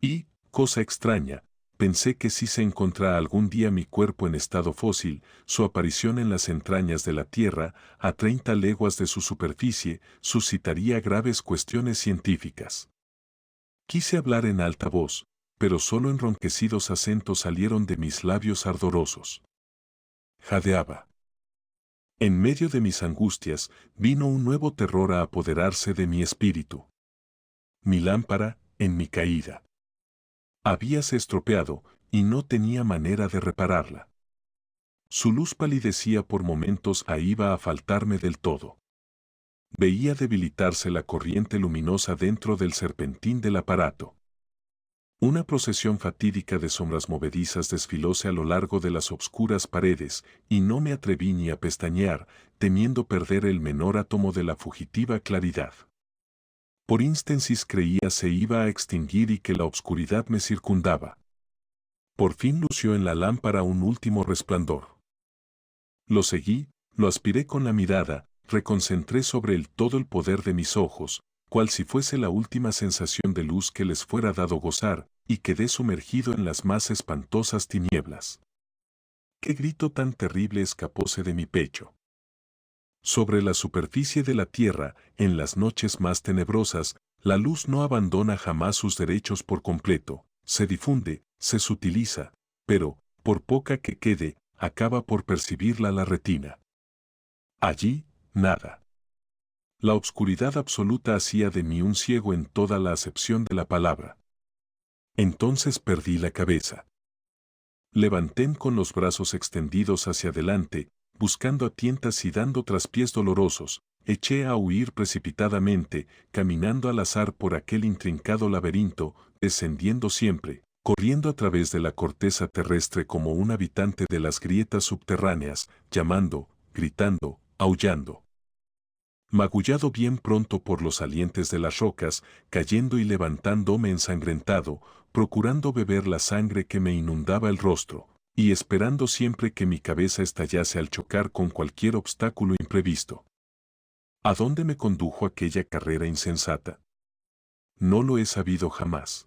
Y, cosa extraña, pensé que si se encontrara algún día mi cuerpo en estado fósil, su aparición en las entrañas de la Tierra, a 30 leguas de su superficie, suscitaría graves cuestiones científicas. Quise hablar en alta voz, pero solo enronquecidos acentos salieron de mis labios ardorosos. Jadeaba. En medio de mis angustias, vino un nuevo terror a apoderarse de mi espíritu. Mi lámpara, en mi caída, habíase estropeado, y no tenía manera de repararla. Su luz palidecía por momentos e iba a faltarme del todo. Veía debilitarse la corriente luminosa dentro del serpentín del aparato. Una procesión fatídica de sombras movedizas desfilóse a lo largo de las obscuras paredes, y no me atreví ni a pestañear, temiendo perder el menor átomo de la fugitiva claridad. Por instantes creía se iba a extinguir y que la obscuridad me circundaba. Por fin lució en la lámpara un último resplandor. Lo seguí, lo aspiré con la mirada, reconcentré sobre él todo el poder de mis ojos, cual si fuese la última sensación de luz que les fuera dado gozar, y quedé sumergido en las más espantosas tinieblas. ¡Qué grito tan terrible escapóse de mi pecho! Sobre la superficie de la tierra, en las noches más tenebrosas, la luz no abandona jamás sus derechos por completo, se difunde, se sutiliza, pero, por poca que quede, acaba por percibirla la retina. Allí, nada. La obscuridad absoluta hacía de mí un ciego en toda la acepción de la palabra. Entonces perdí la cabeza. Levanté con los brazos extendidos hacia adelante, buscando a tientas y dando traspiés dolorosos, eché a huir precipitadamente, caminando al azar por aquel intrincado laberinto, descendiendo siempre, corriendo a través de la corteza terrestre como un habitante de las grietas subterráneas, llamando, gritando, aullando. Magullado bien pronto por los salientes de las rocas, cayendo y levantándome ensangrentado, procurando beber la sangre que me inundaba el rostro, y esperando siempre que mi cabeza estallase al chocar con cualquier obstáculo imprevisto. ¿A dónde me condujo aquella carrera insensata? No lo he sabido jamás.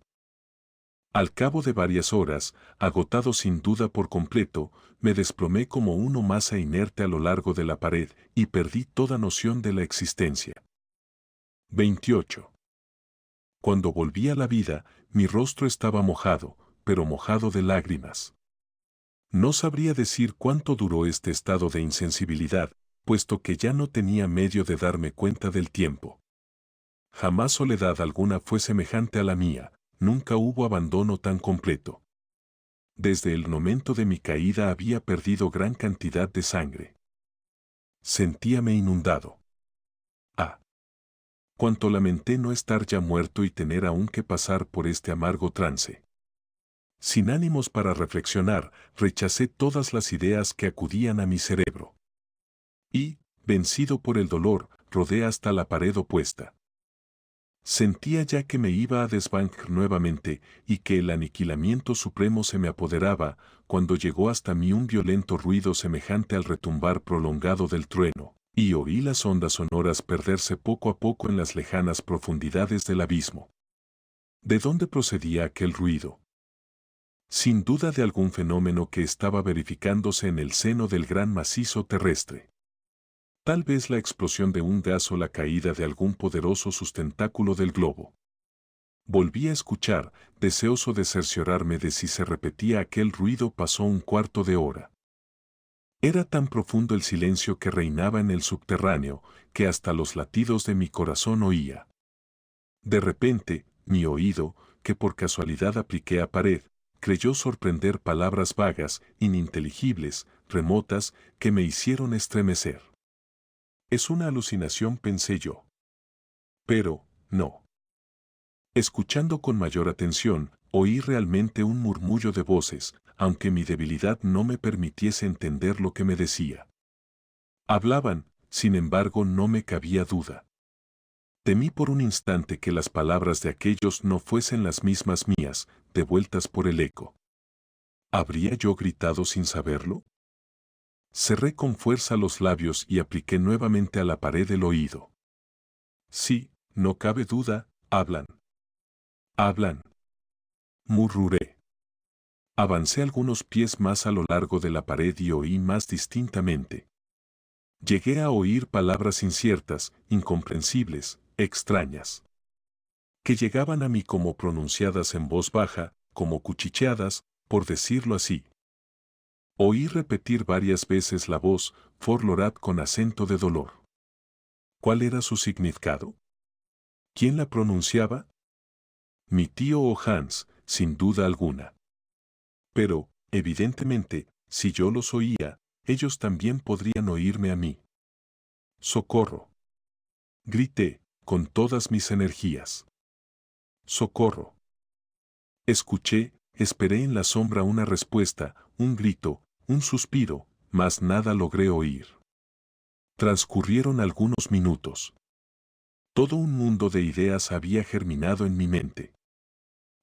Al cabo de varias horas, agotado sin duda por completo, me desplomé como uno masa inerte a lo largo de la pared y perdí toda noción de la existencia. 28. Cuando volví a la vida, mi rostro estaba mojado, pero mojado de lágrimas. No sabría decir cuánto duró este estado de insensibilidad, puesto que ya no tenía medio de darme cuenta del tiempo. Jamás soledad alguna fue semejante a la mía. Nunca hubo abandono tan completo. Desde el momento de mi caída había perdido gran cantidad de sangre. Sentíame inundado. Ah. Cuánto lamenté no estar ya muerto y tener aún que pasar por este amargo trance. Sin ánimos para reflexionar, rechacé todas las ideas que acudían a mi cerebro. Y, vencido por el dolor, rodé hasta la pared opuesta. Sentía ya que me iba a desvancar nuevamente y que el aniquilamiento supremo se me apoderaba, cuando llegó hasta mí un violento ruido semejante al retumbar prolongado del trueno, y oí las ondas sonoras perderse poco a poco en las lejanas profundidades del abismo. ¿De dónde procedía aquel ruido? Sin duda de algún fenómeno que estaba verificándose en el seno del gran macizo terrestre. Tal vez la explosión de un gas o la caída de algún poderoso sustentáculo del globo. Volví a escuchar, deseoso de cerciorarme de si se repetía aquel ruido. Pasó un cuarto de hora. Era tan profundo el silencio que reinaba en el subterráneo, que hasta los latidos de mi corazón oía. De repente, mi oído, que por casualidad apliqué a pared, creyó sorprender palabras vagas, ininteligibles, remotas, que me hicieron estremecer. Es una alucinación, pensé yo. Pero, no. Escuchando con mayor atención, oí realmente un murmullo de voces, aunque mi debilidad no me permitiese entender lo que me decía. Hablaban, sin embargo no me cabía duda. Temí por un instante que las palabras de aquellos no fuesen las mismas mías, devueltas por el eco. ¿Habría yo gritado sin saberlo? Cerré con fuerza los labios y apliqué nuevamente a la pared el oído. Sí, no cabe duda, hablan. Hablan. Murmuré. Avancé algunos pies más a lo largo de la pared y oí más distintamente. Llegué a oír palabras inciertas, incomprensibles, extrañas, que llegaban a mí como pronunciadas en voz baja, como cuchicheadas, por decirlo así. Oí repetir varias veces la voz, Forlorat, con acento de dolor. ¿Cuál era su significado? ¿Quién la pronunciaba? Mi tío o Hans, sin duda alguna. Pero, evidentemente, si yo los oía, ellos también podrían oírme a mí. ¡Socorro! Grité, con todas mis energías. ¡Socorro! Escuché, esperé en la sombra una respuesta, un grito, un suspiro, mas nada logré oír. Transcurrieron algunos minutos. Todo un mundo de ideas había germinado en mi mente.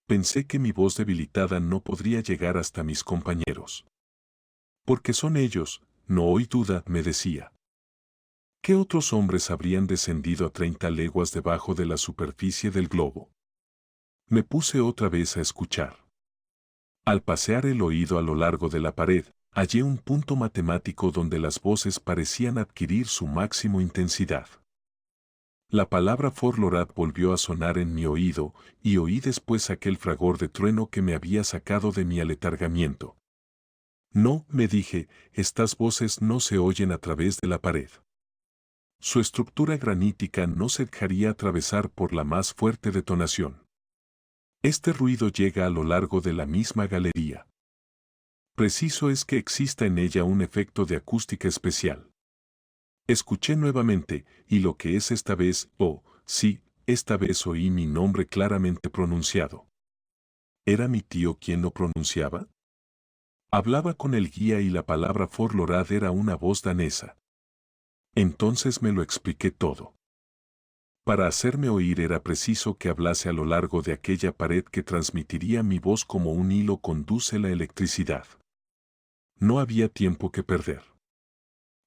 Pensé que mi voz debilitada no podría llegar hasta mis compañeros. Porque son ellos, no hay duda, me decía. ¿Qué otros hombres habrían descendido a 30 leguas debajo de la superficie del globo? Me puse otra vez a escuchar. Al pasear el oído a lo largo de la pared, hallé un punto matemático donde las voces parecían adquirir su máximo intensidad. La palabra Forlorat volvió a sonar en mi oído, y oí después aquel fragor de trueno que me había sacado de mi aletargamiento. No, me dije, estas voces no se oyen a través de la pared. Su estructura granítica no se dejaría atravesar por la más fuerte detonación. Este ruido llega a lo largo de la misma galería. Preciso es que exista en ella un efecto de acústica especial. Escuché nuevamente, y lo que es esta vez, oh, sí, esta vez oí mi nombre claramente pronunciado. ¿Era mi tío quien lo pronunciaba? Hablaba con el guía y la palabra Forlorad era una voz danesa. Entonces me lo expliqué todo. Para hacerme oír era preciso que hablase a lo largo de aquella pared que transmitiría mi voz como un hilo conduce la electricidad. No había tiempo que perder.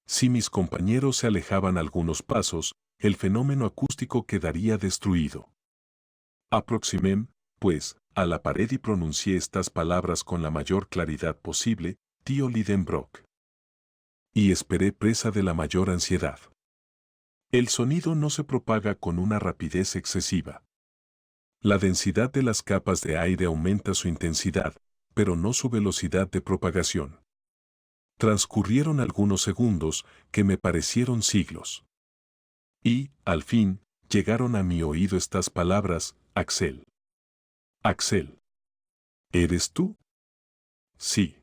Si mis compañeros se alejaban algunos pasos, el fenómeno acústico quedaría destruido. Aproximé, pues, a la pared y pronuncié estas palabras con la mayor claridad posible, tío Lidenbrock. Y esperé presa de la mayor ansiedad. El sonido no se propaga con una rapidez excesiva. La densidad de las capas de aire aumenta su intensidad, pero no su velocidad de propagación. Transcurrieron algunos segundos que me parecieron siglos. Y, al fin, llegaron a mi oído estas palabras, Axel. Axel. ¿Eres tú? Sí.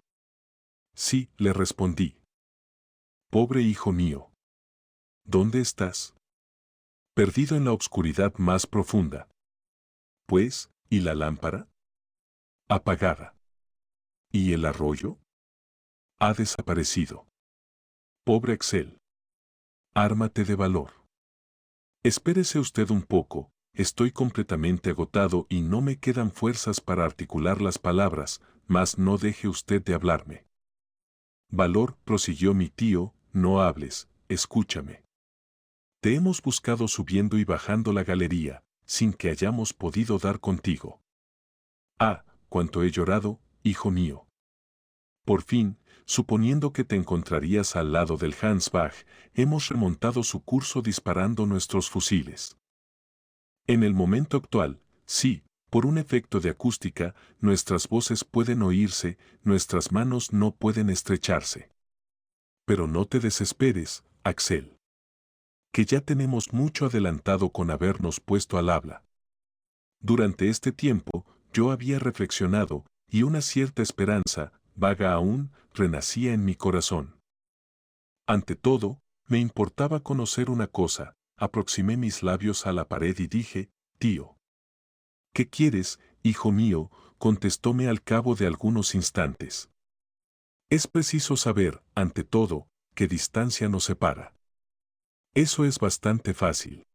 Sí, le respondí. Pobre hijo mío. ¿Dónde estás? Perdido en la oscuridad más profunda. Pues, ¿y la lámpara? Apagada. ¿Y el arroyo? Ha desaparecido. Pobre Axel. Ármate de valor. Espérese usted un poco, estoy completamente agotado y no me quedan fuerzas para articular las palabras, mas no deje usted de hablarme. Valor, prosiguió mi tío, no hables, escúchame. Te hemos buscado subiendo y bajando la galería, sin que hayamos podido dar contigo. Ah, cuánto he llorado, hijo mío. Por fin, suponiendo que te encontrarías al lado del Hansbach, hemos remontado su curso disparando nuestros fusiles. En el momento actual, sí, por un efecto de acústica, nuestras voces pueden oírse, nuestras manos no pueden estrecharse. Pero no te desesperes, Axel. Que ya tenemos mucho adelantado con habernos puesto al habla. Durante este tiempo, yo había reflexionado, y una cierta esperanza, vaga aún, renacía en mi corazón. Ante todo, me importaba conocer una cosa, aproximé mis labios a la pared y dije, tío. ¿Qué quieres, hijo mío? Contestóme al cabo de algunos instantes. Es preciso saber, ante todo, qué distancia nos separa. Eso es bastante fácil.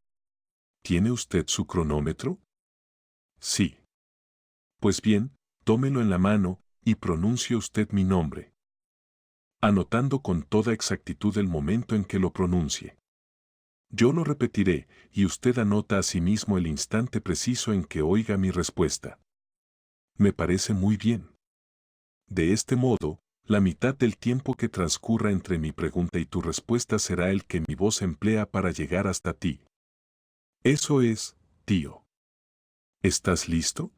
¿Tiene usted su cronómetro? Sí. Pues bien, tómelo en la mano y pronuncie usted mi nombre, anotando con toda exactitud el momento en que lo pronuncie. Yo lo repetiré, y usted anota asimismo el instante preciso en que oiga mi respuesta. Me parece muy bien. De este modo, la mitad del tiempo que transcurra entre mi pregunta y tu respuesta será el que mi voz emplea para llegar hasta ti. Eso es, tío. ¿Estás listo?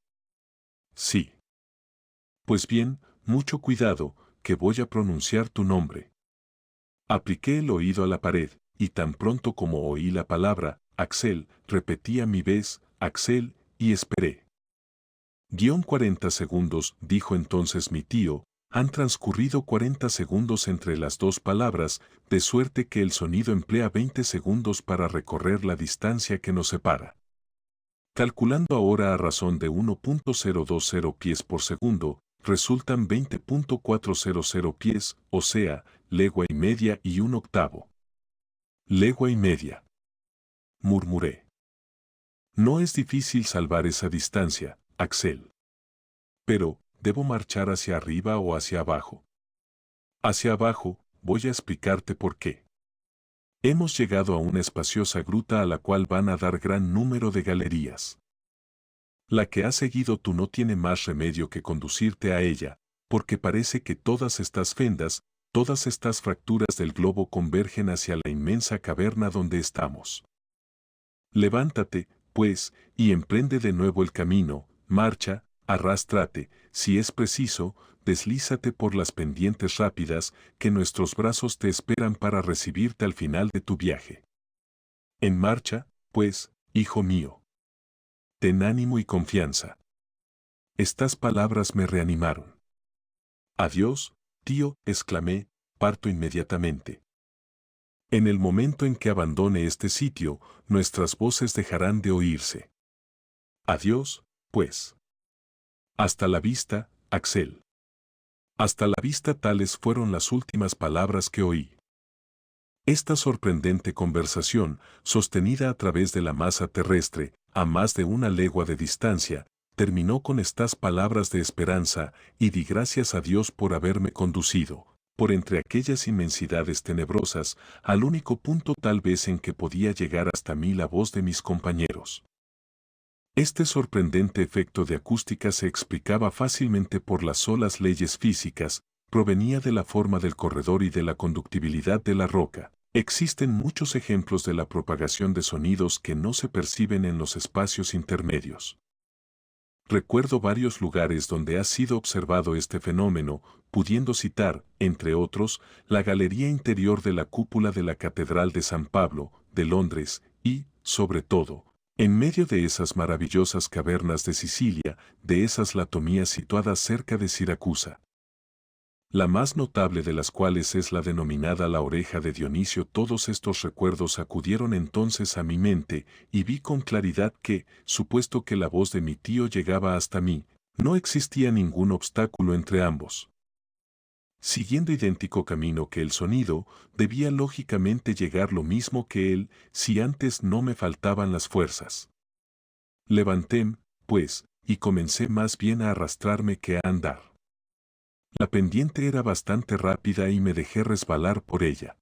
Sí. Pues bien, mucho cuidado, que voy a pronunciar tu nombre. Apliqué el oído a la pared, y tan pronto como oí la palabra, Axel, repetí a mi vez, Axel, y esperé. 40 segundos, dijo entonces mi tío, han transcurrido 40 segundos entre las dos palabras, de suerte que el sonido emplea 20 segundos para recorrer la distancia que nos separa. Calculando ahora a razón de 1.020 pies por segundo, resultan 20.400 pies, o sea, legua y media y un octavo. Legua y media. Murmuré. No es difícil salvar esa distancia, Axel. Pero, ¿debo marchar hacia arriba o hacia abajo? Hacia abajo, voy a explicarte por qué. Hemos llegado a una espaciosa gruta a la cual van a dar gran número de galerías. La que has seguido tú no tiene más remedio que conducirte a ella, porque parece que todas estas fendas, todas estas fracturas del globo convergen hacia la inmensa caverna donde estamos. Levántate, pues, y emprende de nuevo el camino, marcha, arrástrate, si es preciso, deslízate por las pendientes rápidas, que nuestros brazos te esperan para recibirte al final de tu viaje. En marcha, pues, hijo mío. Ten ánimo y confianza. Estas palabras me reanimaron. Adiós, Tío, exclamé, parto inmediatamente. En el momento en que abandone este sitio, nuestras voces dejarán de oírse. Adiós, pues. Hasta la vista, Axel. Hasta la vista, tales fueron las últimas palabras que oí. Esta sorprendente conversación, sostenida a través de la masa terrestre, a más de una legua de distancia, terminó con estas palabras de esperanza, y di gracias a Dios por haberme conducido, por entre aquellas inmensidades tenebrosas, al único punto tal vez en que podía llegar hasta mí la voz de mis compañeros. Este sorprendente efecto de acústica se explicaba fácilmente por las solas leyes físicas, provenía de la forma del corredor y de la conductibilidad de la roca. Existen muchos ejemplos de la propagación de sonidos que no se perciben en los espacios intermedios. Recuerdo varios lugares donde ha sido observado este fenómeno, pudiendo citar, entre otros, la galería interior de la cúpula de la Catedral de San Pablo, de Londres, y, sobre todo, en medio de esas maravillosas cavernas de Sicilia, de esas latomías situadas cerca de Siracusa. La más notable de las cuales es la denominada la oreja de Dionisio. Todos estos recuerdos acudieron entonces a mi mente, y vi con claridad que, supuesto que la voz de mi tío llegaba hasta mí, no existía ningún obstáculo entre ambos. Siguiendo idéntico camino que el sonido, debía lógicamente llegar lo mismo que él, si antes no me faltaban las fuerzas. Levanté, pues, y comencé más bien a arrastrarme que a andar. La pendiente era bastante rápida y me dejé resbalar por ella.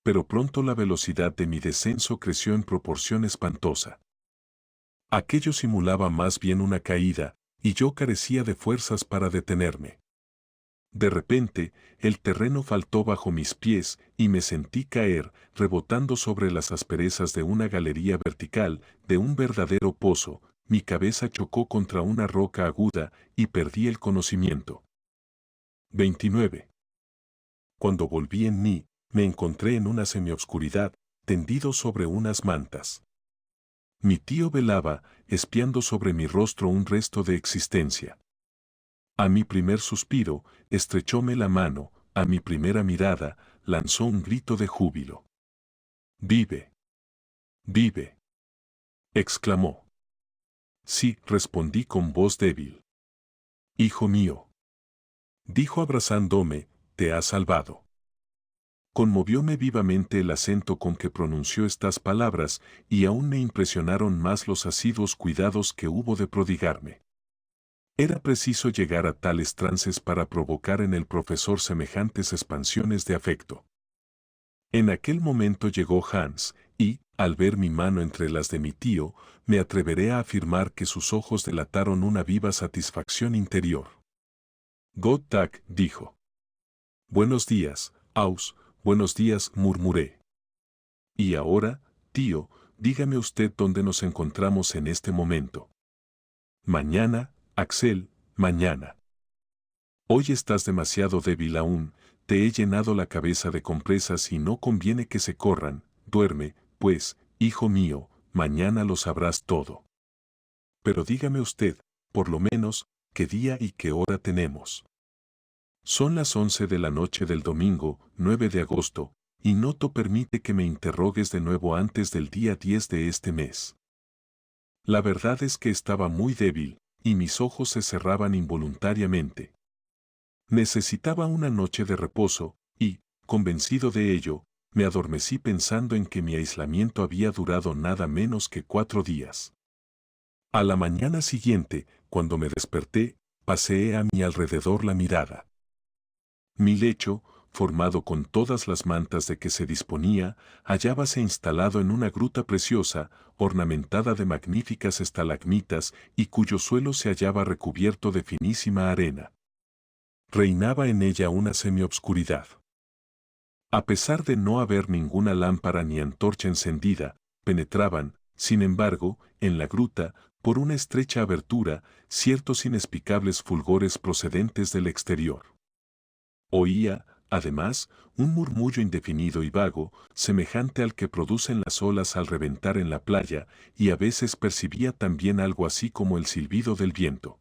Pero pronto la velocidad de mi descenso creció en proporción espantosa. Aquello simulaba más bien una caída, y yo carecía de fuerzas para detenerme. De repente, el terreno faltó bajo mis pies y me sentí caer, rebotando sobre las asperezas de una galería vertical, de un verdadero pozo. Mi cabeza chocó contra una roca aguda y perdí el conocimiento. 29. Cuando volví en mí, me encontré en una semioscuridad, tendido sobre unas mantas. Mi tío velaba, espiando sobre mi rostro un resto de existencia. A mi primer suspiro, estrechóme la mano, a mi primera mirada, lanzó un grito de júbilo. «¡Vive! ¡Vive!», exclamó. «Sí», respondí con voz débil. «Hijo mío», dijo abrazándome, «te has salvado». Conmovióme vivamente el acento con que pronunció estas palabras, y aún me impresionaron más los asiduos cuidados que hubo de prodigarme. Era preciso llegar a tales trances para provocar en el profesor semejantes expansiones de afecto. En aquel momento llegó Hans, y, al ver mi mano entre las de mi tío, me atreveré a afirmar que sus ojos delataron una viva satisfacción interior. «God Tag», dijo. «Buenos días, Aus», «Buenos días», murmuré. «Y ahora, tío, dígame usted dónde nos encontramos en este momento». «Mañana, Axel, mañana. Hoy estás demasiado débil aún, te he llenado la cabeza de compresas y no conviene que se corran. Duerme, pues, hijo mío, mañana lo sabrás todo. Pero dígame usted, por lo menos, qué día y qué hora tenemos». «Son las 11 de la noche del domingo, 9 de agosto, y no te permite que me interrogues de nuevo antes del día 10 de este mes». La verdad es que estaba muy débil, y mis ojos se cerraban involuntariamente. Necesitaba una noche de reposo, y, convencido de ello, me adormecí pensando en que mi aislamiento había durado nada menos que 4 días. A la mañana siguiente, cuando me desperté, paseé a mi alrededor la mirada. Mi lecho, formado con todas las mantas de que se disponía, hallábase instalado en una gruta preciosa, ornamentada de magníficas estalagmitas y cuyo suelo se hallaba recubierto de finísima arena. Reinaba en ella una semiobscuridad. A pesar de no haber ninguna lámpara ni antorcha encendida, penetraban, sin embargo, en la gruta, por una estrecha abertura, ciertos inexplicables fulgores procedentes del exterior. Oía, además, un murmullo indefinido y vago, semejante al que producen las olas al reventar en la playa, y a veces percibía también algo así como el silbido del viento.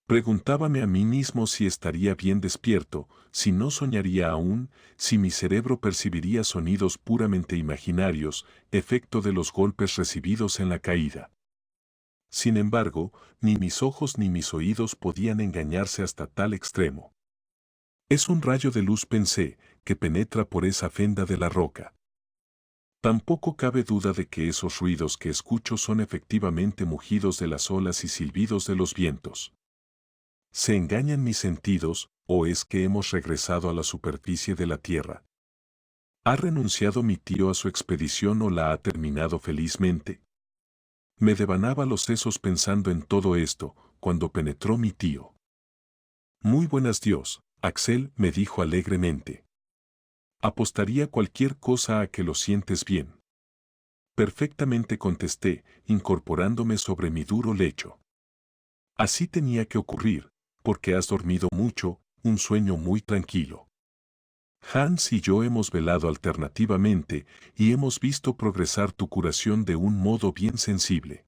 Preguntábame a mí mismo si estaría bien despierto, si no soñaría aún, si mi cerebro percibiría sonidos puramente imaginarios, efecto de los golpes recibidos en la caída. Sin embargo, ni mis ojos ni mis oídos podían engañarse hasta tal extremo. Es un rayo de luz, pensé, que penetra por esa fenda de la roca. Tampoco cabe duda de que esos ruidos que escucho son efectivamente mugidos de las olas y silbidos de los vientos. ¿Se engañan mis sentidos, o es que hemos regresado a la superficie de la Tierra? ¿Ha renunciado mi tío a su expedición o la ha terminado felizmente? Me devanaba los sesos pensando en todo esto, cuando penetró mi tío. Muy buenas Dios, Axel, me dijo alegremente. Apostaría cualquier cosa a que lo sientes bien. Perfectamente, contesté, incorporándome sobre mi duro lecho. Así tenía que ocurrir, porque has dormido mucho, un sueño muy tranquilo. Hans y yo hemos velado alternativamente y hemos visto progresar tu curación de un modo bien sensible.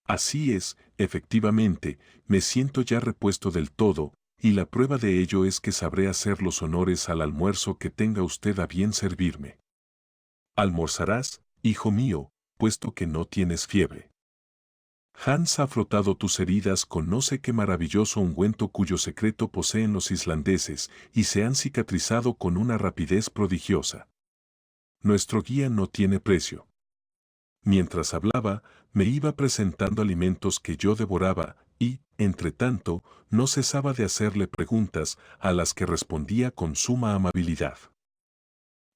Así es, efectivamente, me siento ya repuesto del todo, y la prueba de ello es que sabré hacer los honores al almuerzo que tenga usted a bien servirme. Almorzarás, hijo mío, puesto que no tienes fiebre. Hans ha frotado tus heridas con no sé qué maravilloso ungüento cuyo secreto poseen los islandeses y se han cicatrizado con una rapidez prodigiosa. Nuestro guía no tiene precio. Mientras hablaba, me iba presentando alimentos que yo devoraba y, entre tanto, no cesaba de hacerle preguntas a las que respondía con suma amabilidad.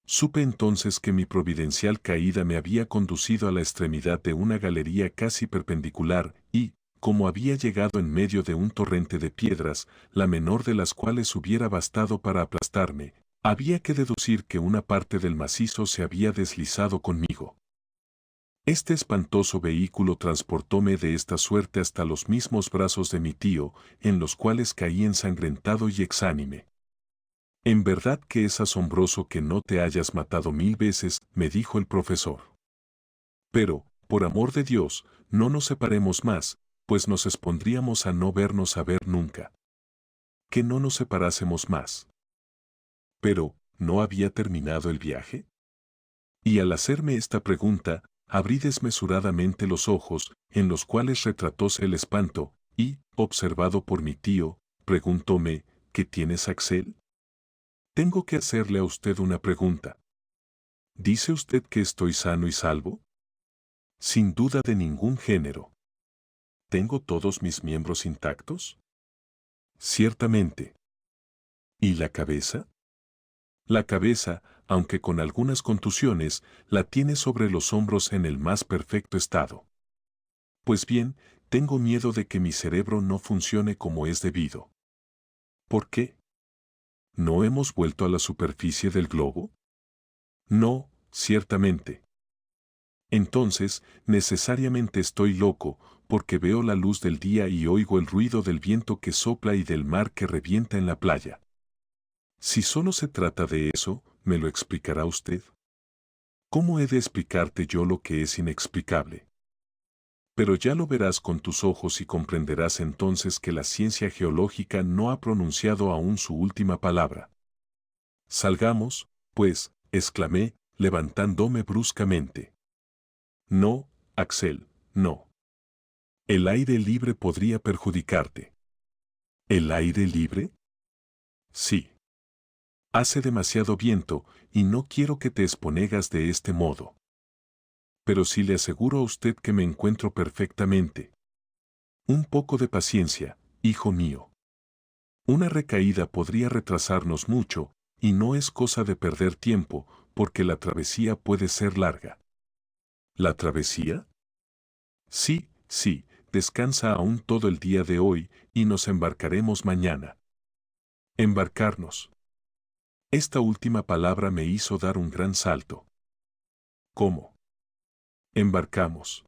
Supe entonces que mi providencial caída me había conducido a la extremidad de una galería casi perpendicular y, como había llegado en medio de un torrente de piedras, la menor de las cuales hubiera bastado para aplastarme, había que deducir que una parte del macizo se había deslizado conmigo. Este espantoso vehículo transportóme de esta suerte hasta los mismos brazos de mi tío, en los cuales caí ensangrentado y exánime. En verdad que es asombroso que no te hayas matado 1000 veces, me dijo el profesor. Pero, por amor de Dios, no nos separemos más, pues nos expondríamos a no vernos a ver nunca. Que no nos separásemos más. Pero, ¿no había terminado el viaje? Y al hacerme esta pregunta, abrí desmesuradamente los ojos, en los cuales retratóse el espanto, y, observado por mi tío, preguntóme, ¿qué tienes, Axel? Tengo que hacerle a usted una pregunta. ¿Dice usted que estoy sano y salvo? Sin duda de ningún género. ¿Tengo todos mis miembros intactos? Ciertamente. ¿Y la cabeza? La cabeza, aunque con algunas contusiones, la tiene sobre los hombros en el más perfecto estado. Pues bien, tengo miedo de que mi cerebro no funcione como es debido. ¿Por qué? ¿No hemos vuelto a la superficie del globo? No, ciertamente. Entonces, necesariamente estoy loco, porque veo la luz del día y oigo el ruido del viento que sopla y del mar que revienta en la playa. Si solo se trata de eso, ¿me lo explicará usted? ¿Cómo he de explicarte yo lo que es inexplicable? Pero ya lo verás con tus ojos y comprenderás entonces que la ciencia geológica no ha pronunciado aún su última palabra. Salgamos, pues, exclamé, levantándome bruscamente. No, Axel, no. El aire libre podría perjudicarte. ¿El aire libre? Sí. Hace demasiado viento y no quiero que te expongas de este modo. Pero sí le aseguro a usted que me encuentro perfectamente. Un poco de paciencia, hijo mío. Una recaída podría retrasarnos mucho, y no es cosa de perder tiempo, porque la travesía puede ser larga. ¿La travesía? Sí, sí, descansa aún todo el día de hoy, y nos embarcaremos mañana. Embarcarnos. Esta última palabra me hizo dar un gran salto. ¿Cómo? Embarcamos.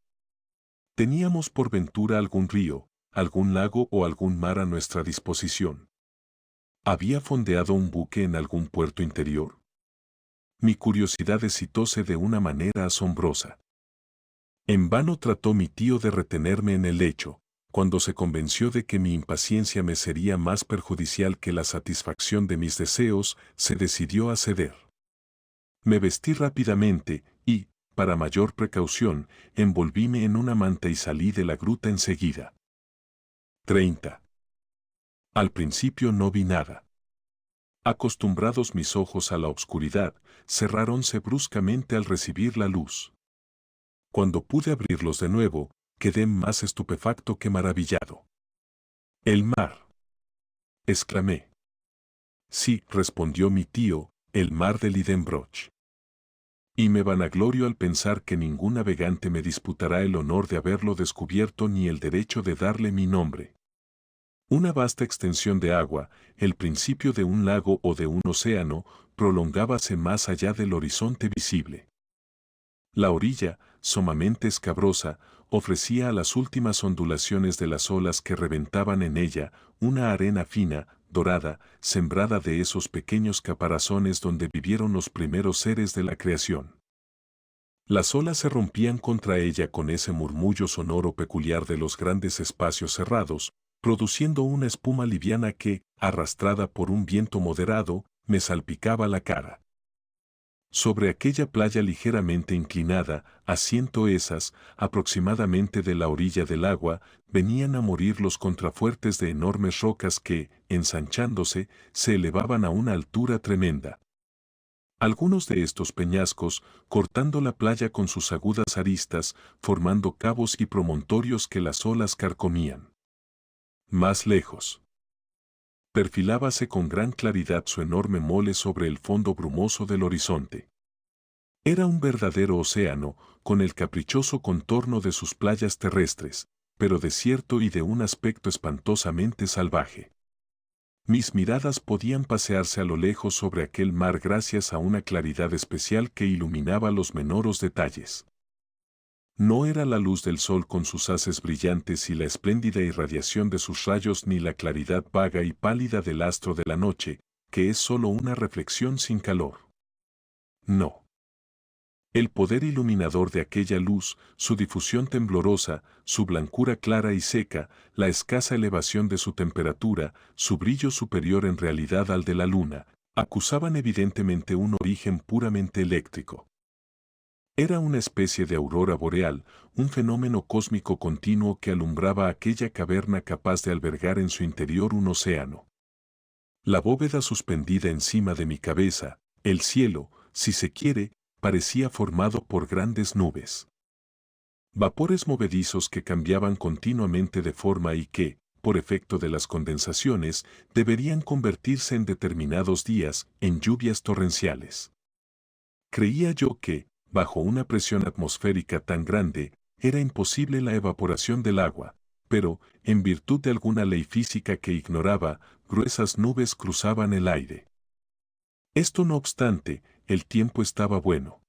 ¿Teníamos por ventura algún río, algún lago o algún mar a nuestra disposición? ¿Había fondeado un buque en algún puerto interior? Mi curiosidad excitóse de una manera asombrosa. En vano trató mi tío de retenerme en el lecho, Cuando se convenció de que mi impaciencia me sería más perjudicial que la satisfacción de mis deseos, se decidió a ceder. Me vestí rápidamente y, para mayor precaución, envolvíme en una manta y salí de la gruta enseguida. 30. Al principio no vi nada. Acostumbrados mis ojos a la oscuridad, cerráronse bruscamente al recibir la luz. Cuando pude abrirlos de nuevo, quedé más estupefacto que maravillado. «¡El mar!», exclamé. «Sí», respondió mi tío, «el mar de Lidenbroch. Y me vanaglorio al pensar que ningún navegante me disputará el honor de haberlo descubierto ni el derecho de darle mi nombre». Una vasta extensión de agua, el principio de un lago o de un océano, prolongábase más allá del horizonte visible. La orilla, sumamente escabrosa, ofrecía a las últimas ondulaciones de las olas que reventaban en ella una arena fina, dorada, sembrada de esos pequeños caparazones donde vivieron los primeros seres de la creación. Las olas se rompían contra ella con ese murmullo sonoro peculiar de los grandes espacios cerrados, produciendo una espuma liviana que, arrastrada por un viento moderado, me salpicaba la cara. Sobre aquella playa ligeramente inclinada, a 100 esas, aproximadamente de la orilla del agua, venían a morir los contrafuertes de enormes rocas que, ensanchándose, se elevaban a una altura tremenda. Algunos de estos peñascos, cortando la playa con sus agudas aristas, formando cabos y promontorios que las olas carcomían. Más lejos, perfilábase con gran claridad su enorme mole sobre el fondo brumoso del horizonte. Era un verdadero océano, con el caprichoso contorno de sus playas terrestres, pero desierto y de un aspecto espantosamente salvaje. Mis miradas podían pasearse a lo lejos sobre aquel mar gracias a una claridad especial que iluminaba los menores detalles. No era la luz del sol con sus haces brillantes y la espléndida irradiación de sus rayos ni la claridad vaga y pálida del astro de la noche, que es sólo una reflexión sin calor. No. El poder iluminador de aquella luz, su difusión temblorosa, su blancura clara y seca, la escasa elevación de su temperatura, su brillo superior en realidad al de la luna, acusaban evidentemente un origen puramente eléctrico. Era una especie de aurora boreal, un fenómeno cósmico continuo que alumbraba aquella caverna capaz de albergar en su interior un océano. La bóveda suspendida encima de mi cabeza, el cielo, si se quiere, parecía formado por grandes nubes. Vapores movedizos que cambiaban continuamente de forma y que, por efecto de las condensaciones, deberían convertirse en determinados días en lluvias torrenciales. Creía yo que, bajo una presión atmosférica tan grande, era imposible la evaporación del agua, pero, en virtud de alguna ley física que ignoraba, gruesas nubes cruzaban el aire. Esto no obstante, el tiempo estaba bueno.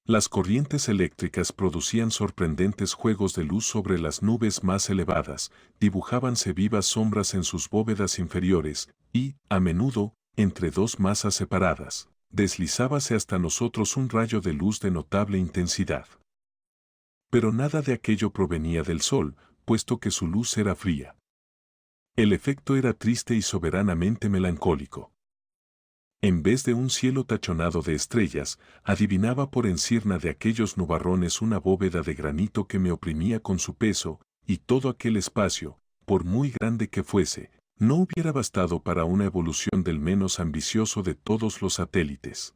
Las corrientes eléctricas producían sorprendentes juegos de luz sobre las nubes más elevadas, dibujábanse vivas sombras en sus bóvedas inferiores, y, a menudo, entre dos masas separadas, deslizábase hasta nosotros un rayo de luz de notable intensidad. Pero nada de aquello provenía del sol, puesto que su luz era fría. El efecto era triste y soberanamente melancólico. En vez de un cielo tachonado de estrellas, adivinaba por encima de aquellos nubarrones una bóveda de granito que me oprimía con su peso, y todo aquel espacio, por muy grande que fuese, no hubiera bastado para una evolución del menos ambicioso de todos los satélites.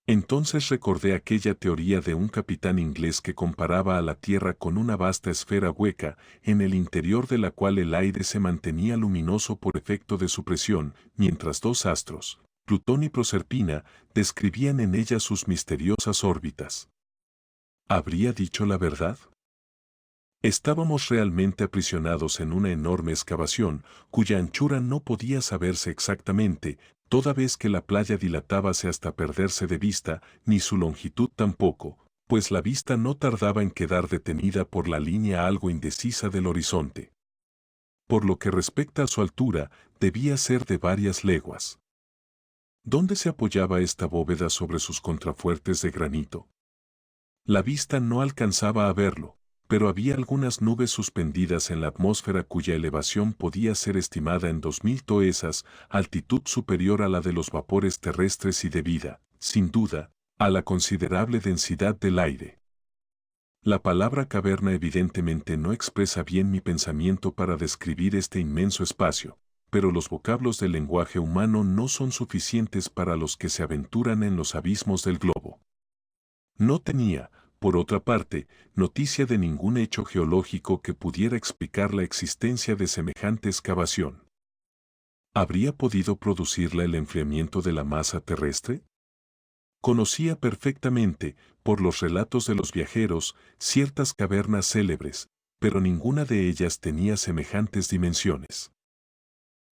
Entonces recordé aquella teoría de un capitán inglés que comparaba a la Tierra con una vasta esfera hueca, en el interior de la cual el aire se mantenía luminoso por efecto de su presión, mientras dos astros, Plutón y Proserpina, describían en ella sus misteriosas órbitas. ¿Habría dicho la verdad? Estábamos realmente aprisionados en una enorme excavación, cuya anchura no podía saberse exactamente, toda vez que la playa dilatábase hasta perderse de vista, ni su longitud tampoco, pues la vista no tardaba en quedar detenida por la línea algo indecisa del horizonte. Por lo que respecta a su altura, debía ser de varias leguas. ¿Dónde se apoyaba esta bóveda sobre sus contrafuertes de granito? La vista no alcanzaba a verlo, pero había algunas nubes suspendidas en la atmósfera cuya elevación podía ser estimada en 2000 toesas, altitud superior a la de los vapores terrestres y debida, sin duda, a la considerable densidad del aire. La palabra caverna evidentemente no expresa bien mi pensamiento para describir este inmenso espacio, pero los vocablos del lenguaje humano no son suficientes para los que se aventuran en los abismos del globo. No tenía, por otra parte, noticia de ningún hecho geológico que pudiera explicar la existencia de semejante excavación. ¿Habría podido producirla el enfriamiento de la masa terrestre? Conocía perfectamente, por los relatos de los viajeros, ciertas cavernas célebres, pero ninguna de ellas tenía semejantes dimensiones.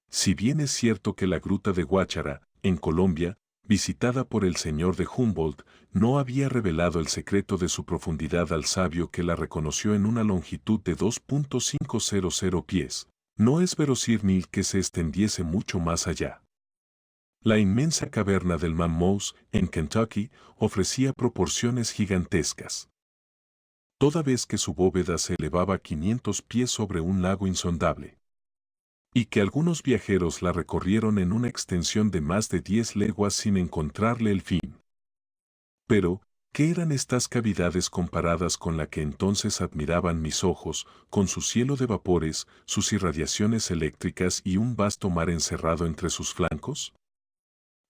Si bien es cierto que la gruta de Guáchara, en Colombia, visitada por el señor de Humboldt, no había revelado el secreto de su profundidad al sabio que la reconoció en una longitud de 2.500 pies, no es verosímil que se extendiese mucho más allá. La inmensa caverna del Mammoth, en Kentucky, ofrecía proporciones gigantescas. Toda vez que su bóveda se elevaba 500 pies sobre un lago insondable. Y que algunos viajeros la recorrieron en una extensión de más de 10 leguas sin encontrarle el fin. Pero, ¿qué eran estas cavidades comparadas con la que entonces admiraban mis ojos, con su cielo de vapores, sus irradiaciones eléctricas y un vasto mar encerrado entre sus flancos?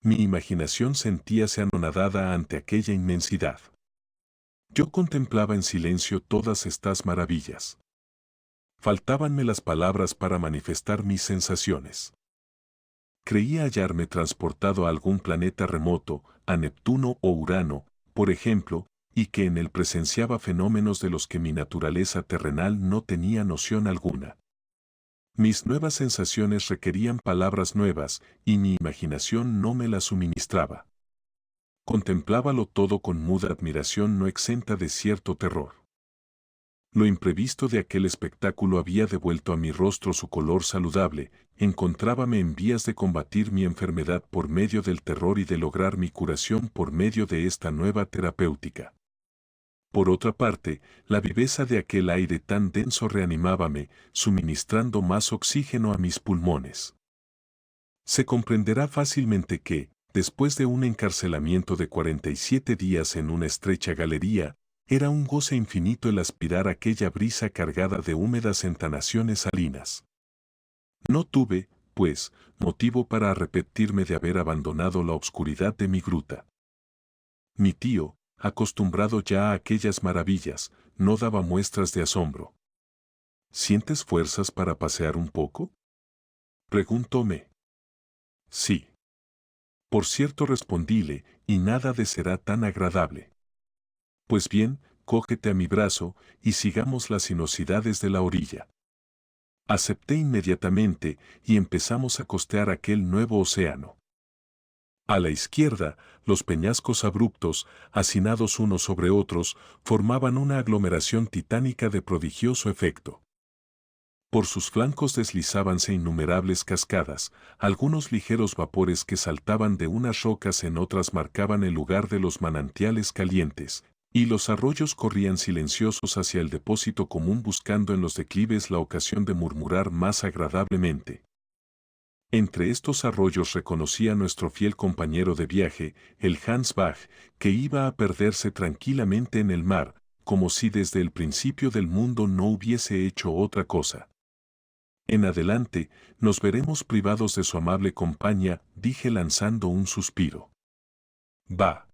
Mi imaginación sentíase anonadada ante aquella inmensidad. Yo contemplaba en silencio todas estas maravillas. Faltábanme las palabras para manifestar mis sensaciones. Creía hallarme transportado a algún planeta remoto, a Neptuno o Urano, por ejemplo, y que en él presenciaba fenómenos de los que mi naturaleza terrenal no tenía noción alguna. Mis nuevas sensaciones requerían palabras nuevas, y mi imaginación no me las suministraba. Contemplábalo todo con muda admiración no exenta de cierto terror. Lo imprevisto de aquel espectáculo había devuelto a mi rostro su color saludable, encontrábame en vías de combatir mi enfermedad por medio del terror y de lograr mi curación por medio de esta nueva terapéutica. Por otra parte, la viveza de aquel aire tan denso reanimábame, suministrando más oxígeno a mis pulmones. Se comprenderá fácilmente que, después de un encarcelamiento de 47 días en una estrecha galería, era un goce infinito el aspirar aquella brisa cargada de húmedas entanaciones salinas. No tuve, pues, motivo para arrepentirme de haber abandonado la obscuridad de mi gruta. Mi tío, acostumbrado ya a aquellas maravillas, no daba muestras de asombro. ¿Sientes fuerzas para pasear un poco?, preguntóme. Sí. Por cierto, respondíle, y nada de será tan agradable. Pues bien, cógete a mi brazo, y sigamos las sinuosidades de la orilla. Acepté inmediatamente, y empezamos a costear aquel nuevo océano. A la izquierda, los peñascos abruptos, hacinados unos sobre otros, formaban una aglomeración titánica de prodigioso efecto. Por sus flancos deslizábanse innumerables cascadas, algunos ligeros vapores que saltaban de unas rocas en otras marcaban el lugar de los manantiales calientes, y los arroyos corrían silenciosos hacia el depósito común buscando en los declives la ocasión de murmurar más agradablemente. Entre estos arroyos reconocí a nuestro fiel compañero de viaje, el Hans Bach, que iba a perderse tranquilamente en el mar, como si desde el principio del mundo no hubiese hecho otra cosa. En adelante, nos veremos privados de su amable compañía, dije lanzando un suspiro. Va,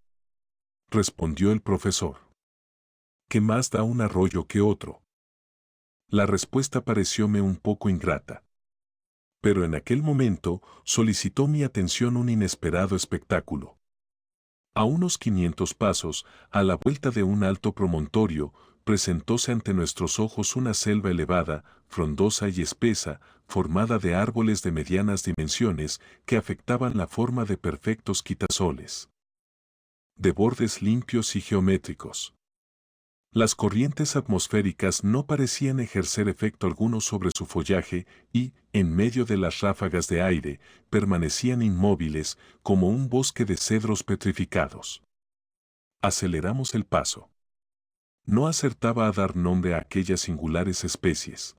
respondió el profesor. ¿Qué más da un arroyo que otro? La respuesta parecióme un poco ingrata. Pero en aquel momento solicitó mi atención un inesperado espectáculo. A unos 500 pasos, a la vuelta de un alto promontorio, presentóse ante nuestros ojos una selva elevada, frondosa y espesa, formada de árboles de medianas dimensiones que afectaban la forma de perfectos quitasoles, de bordes limpios y geométricos. Las corrientes atmosféricas no parecían ejercer efecto alguno sobre su follaje y, en medio de las ráfagas de aire, permanecían inmóviles como un bosque de cedros petrificados. Aceleramos el paso. No acertaba a dar nombre a aquellas singulares especies.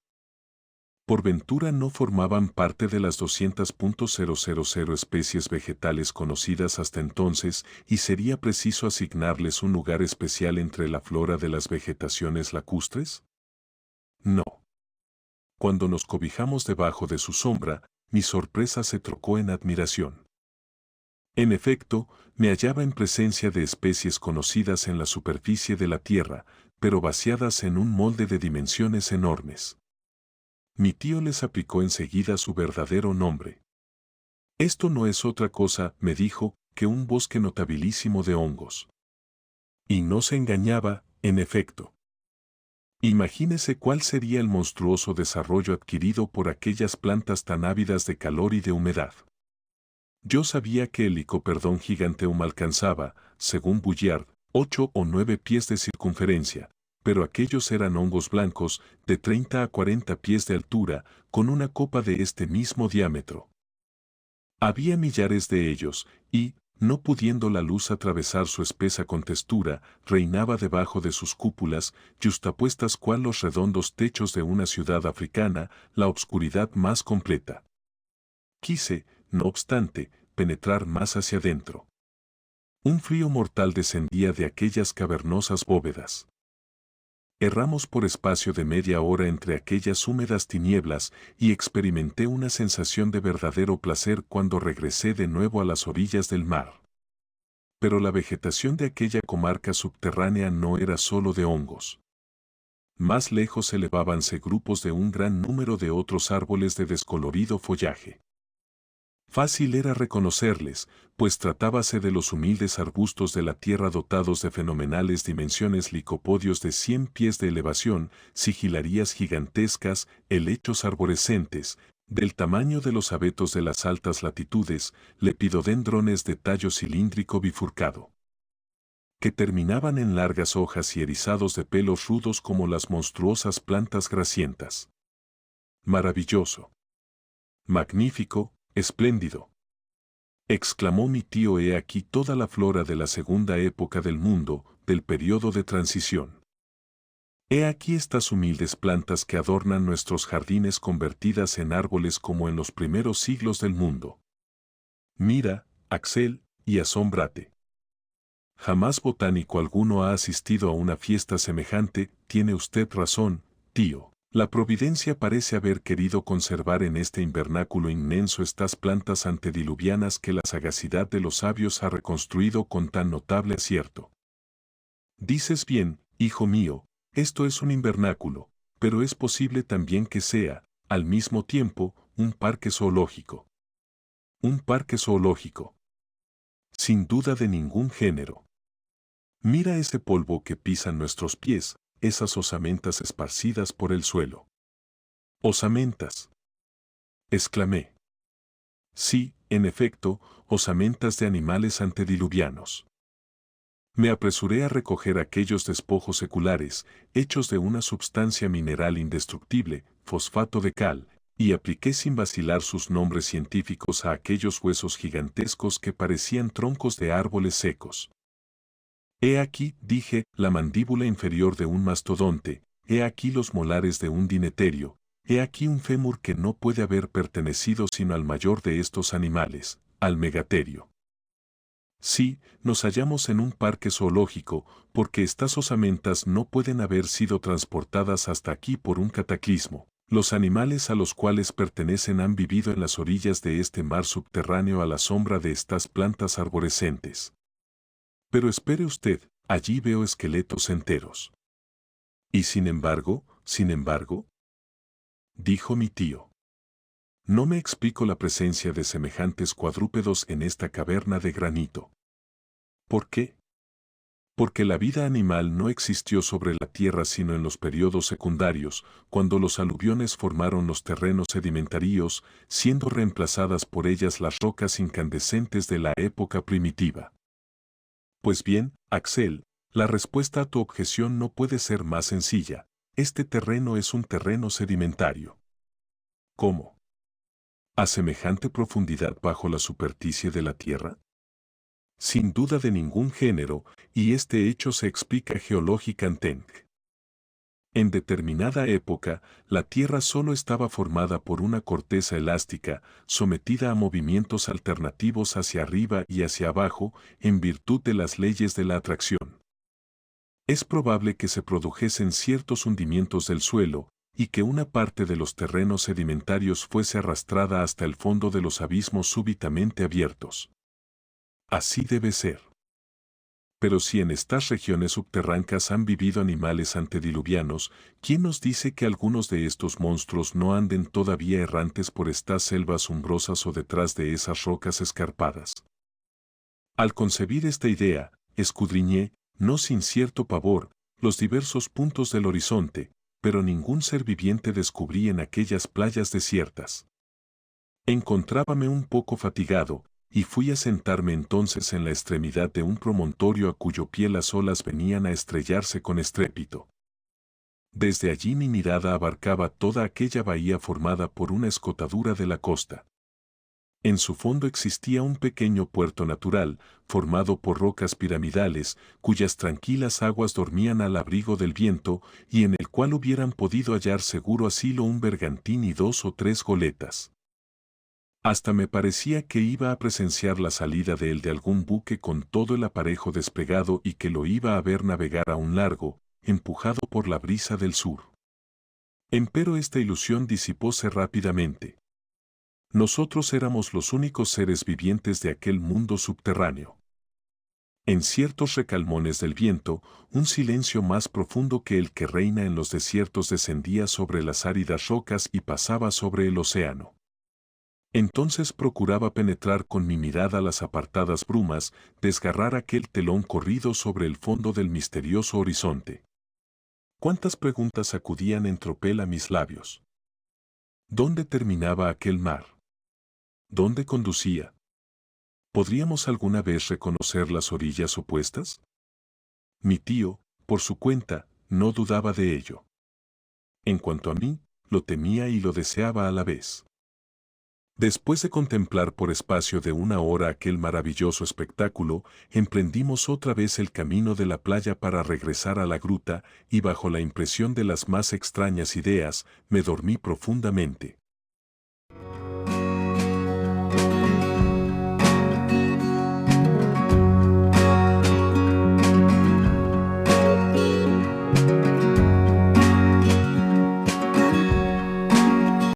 Por ventura no formaban parte de las 200.000 especies vegetales conocidas hasta entonces y sería preciso asignarles un lugar especial entre la flora de las vegetaciones lacustres? No. Cuando nos cobijamos debajo de su sombra, mi sorpresa se trocó en admiración. En efecto, me hallaba en presencia de especies conocidas en la superficie de la Tierra, pero vaciadas en un molde de dimensiones enormes. Mi tío les aplicó enseguida su verdadero nombre. Esto no es otra cosa, me dijo, que un bosque notabilísimo de hongos. Y no se engañaba, en efecto. Imagínese cuál sería el monstruoso desarrollo adquirido por aquellas plantas tan ávidas de calor y de humedad. Yo sabía que el licoperdón giganteum alcanzaba, según Bouillard, 8 o 9 pies de circunferencia, pero aquellos eran hongos blancos de 30 a 40 pies de altura, con una copa de este mismo diámetro. Había millares de ellos, y, no pudiendo la luz atravesar su espesa contextura, reinaba debajo de sus cúpulas, yuxtapuestas cual los redondos techos de una ciudad africana, la obscuridad más completa. Quise, no obstante, penetrar más hacia adentro. Un frío mortal descendía de aquellas cavernosas bóvedas. Erramos por espacio de media hora entre aquellas húmedas tinieblas y experimenté una sensación de verdadero placer cuando regresé de nuevo a las orillas del mar. Pero la vegetación de aquella comarca subterránea no era solo de hongos. Más lejos elevábanse grupos de un gran número de otros árboles de descolorido follaje. Fácil era reconocerles, pues tratábase de los humildes arbustos de la tierra dotados de fenomenales dimensiones, licopodios de 100 pies de elevación, sigilarías gigantescas, helechos arborescentes, del tamaño de los abetos de las altas latitudes, lepidodendrones de tallo cilíndrico bifurcado, que terminaban en largas hojas y erizados de pelos rudos como las monstruosas plantas grasientas. Maravilloso. Magnífico. Espléndido. Exclamó mi tío, he aquí toda la flora de la segunda época del mundo, del periodo de transición. He aquí estas humildes plantas que adornan nuestros jardines convertidas en árboles como en los primeros siglos del mundo. Mira, Axel, y asómbrate. Jamás botánico alguno ha asistido a una fiesta semejante, tiene usted razón, tío. La providencia parece haber querido conservar en este invernáculo inmenso estas plantas antediluvianas que la sagacidad de los sabios ha reconstruido con tan notable acierto. Dices bien, hijo mío, esto es un invernáculo, pero es posible también que sea, al mismo tiempo, un parque zoológico. Un parque zoológico. Sin duda de ningún género. Mira ese polvo que pisan nuestros pies, esas osamentas esparcidas por el suelo. ¿Osamentas? Exclamé. Sí, en efecto, osamentas de animales antediluvianos. Me apresuré a recoger aquellos despojos seculares, hechos de una substancia mineral indestructible, fosfato de cal, y apliqué sin vacilar sus nombres científicos a aquellos huesos gigantescos que parecían troncos de árboles secos. He aquí, dije, la mandíbula inferior de un mastodonte, he aquí los molares de un dineterio, he aquí un fémur que no puede haber pertenecido sino al mayor de estos animales, al megaterio. Sí, nos hallamos en un parque zoológico, porque estas osamentas no pueden haber sido transportadas hasta aquí por un cataclismo. Los animales a los cuales pertenecen han vivido en las orillas de este mar subterráneo a la sombra de estas plantas arborescentes. Pero espere usted, allí veo esqueletos enteros. Y sin embargo, dijo mi tío. No me explico la presencia de semejantes cuadrúpedos en esta caverna de granito. ¿Por qué? Porque la vida animal no existió sobre la tierra sino en los periodos secundarios, cuando los aluviones formaron los terrenos sedimentarios, siendo reemplazadas por ellas las rocas incandescentes de la época primitiva. Pues bien, Axel, la respuesta a tu objeción no puede ser más sencilla. Este terreno es un terreno sedimentario. ¿Cómo? ¿A semejante profundidad bajo la superficie de la Tierra? sin duda de ningún género, y este hecho se explica geológicamente. En determinada época, la Tierra solo estaba formada por una corteza elástica, sometida a movimientos alternativos hacia arriba y hacia abajo, en virtud de las leyes de la atracción. Es probable que se produjesen ciertos hundimientos del suelo, y que una parte de los terrenos sedimentarios fuese arrastrada hasta el fondo de los abismos súbitamente abiertos. Así debe ser. Pero si en estas regiones subterráneas han vivido animales antediluvianos, ¿quién nos dice que algunos de estos monstruos no anden todavía errantes por estas selvas umbrosas o detrás de esas rocas escarpadas? Al concebir esta idea, escudriñé, no sin cierto pavor, los diversos puntos del horizonte, pero ningún ser viviente descubrí en aquellas playas desiertas. Encontrábame un poco fatigado, y fui a sentarme entonces en la extremidad de un promontorio a cuyo pie las olas venían a estrellarse con estrépito. Desde allí mi mirada abarcaba toda aquella bahía formada por una escotadura de la costa. En su fondo existía un pequeño puerto natural, formado por rocas piramidales, cuyas tranquilas aguas dormían al abrigo del viento, y en el cual hubieran podido hallar seguro asilo un bergantín y 2 o 3 goletas. Hasta me parecía que iba a presenciar la salida de él de algún buque con todo el aparejo desplegado y que lo iba a ver navegar a un largo, empujado por la brisa del sur. Empero esta ilusión disipóse rápidamente. Nosotros éramos los únicos seres vivientes de aquel mundo subterráneo. En ciertos recalmones del viento, un silencio más profundo que el que reina en los desiertos descendía sobre las áridas rocas y pasaba sobre el océano. Entonces procuraba penetrar con mi mirada las apartadas brumas, desgarrar aquel telón corrido sobre el fondo del misterioso horizonte. ¿Cuántas preguntas acudían en tropel a mis labios? ¿Dónde terminaba aquel mar? ¿Dónde conducía? ¿Podríamos alguna vez reconocer las orillas opuestas? Mi tío, por su cuenta, no dudaba de ello. En cuanto a mí, lo temía y lo deseaba a la vez. Después de contemplar por espacio de 1 hora aquel maravilloso espectáculo, emprendimos otra vez el camino de la playa para regresar a la gruta, y bajo la impresión de las más extrañas ideas, me dormí profundamente.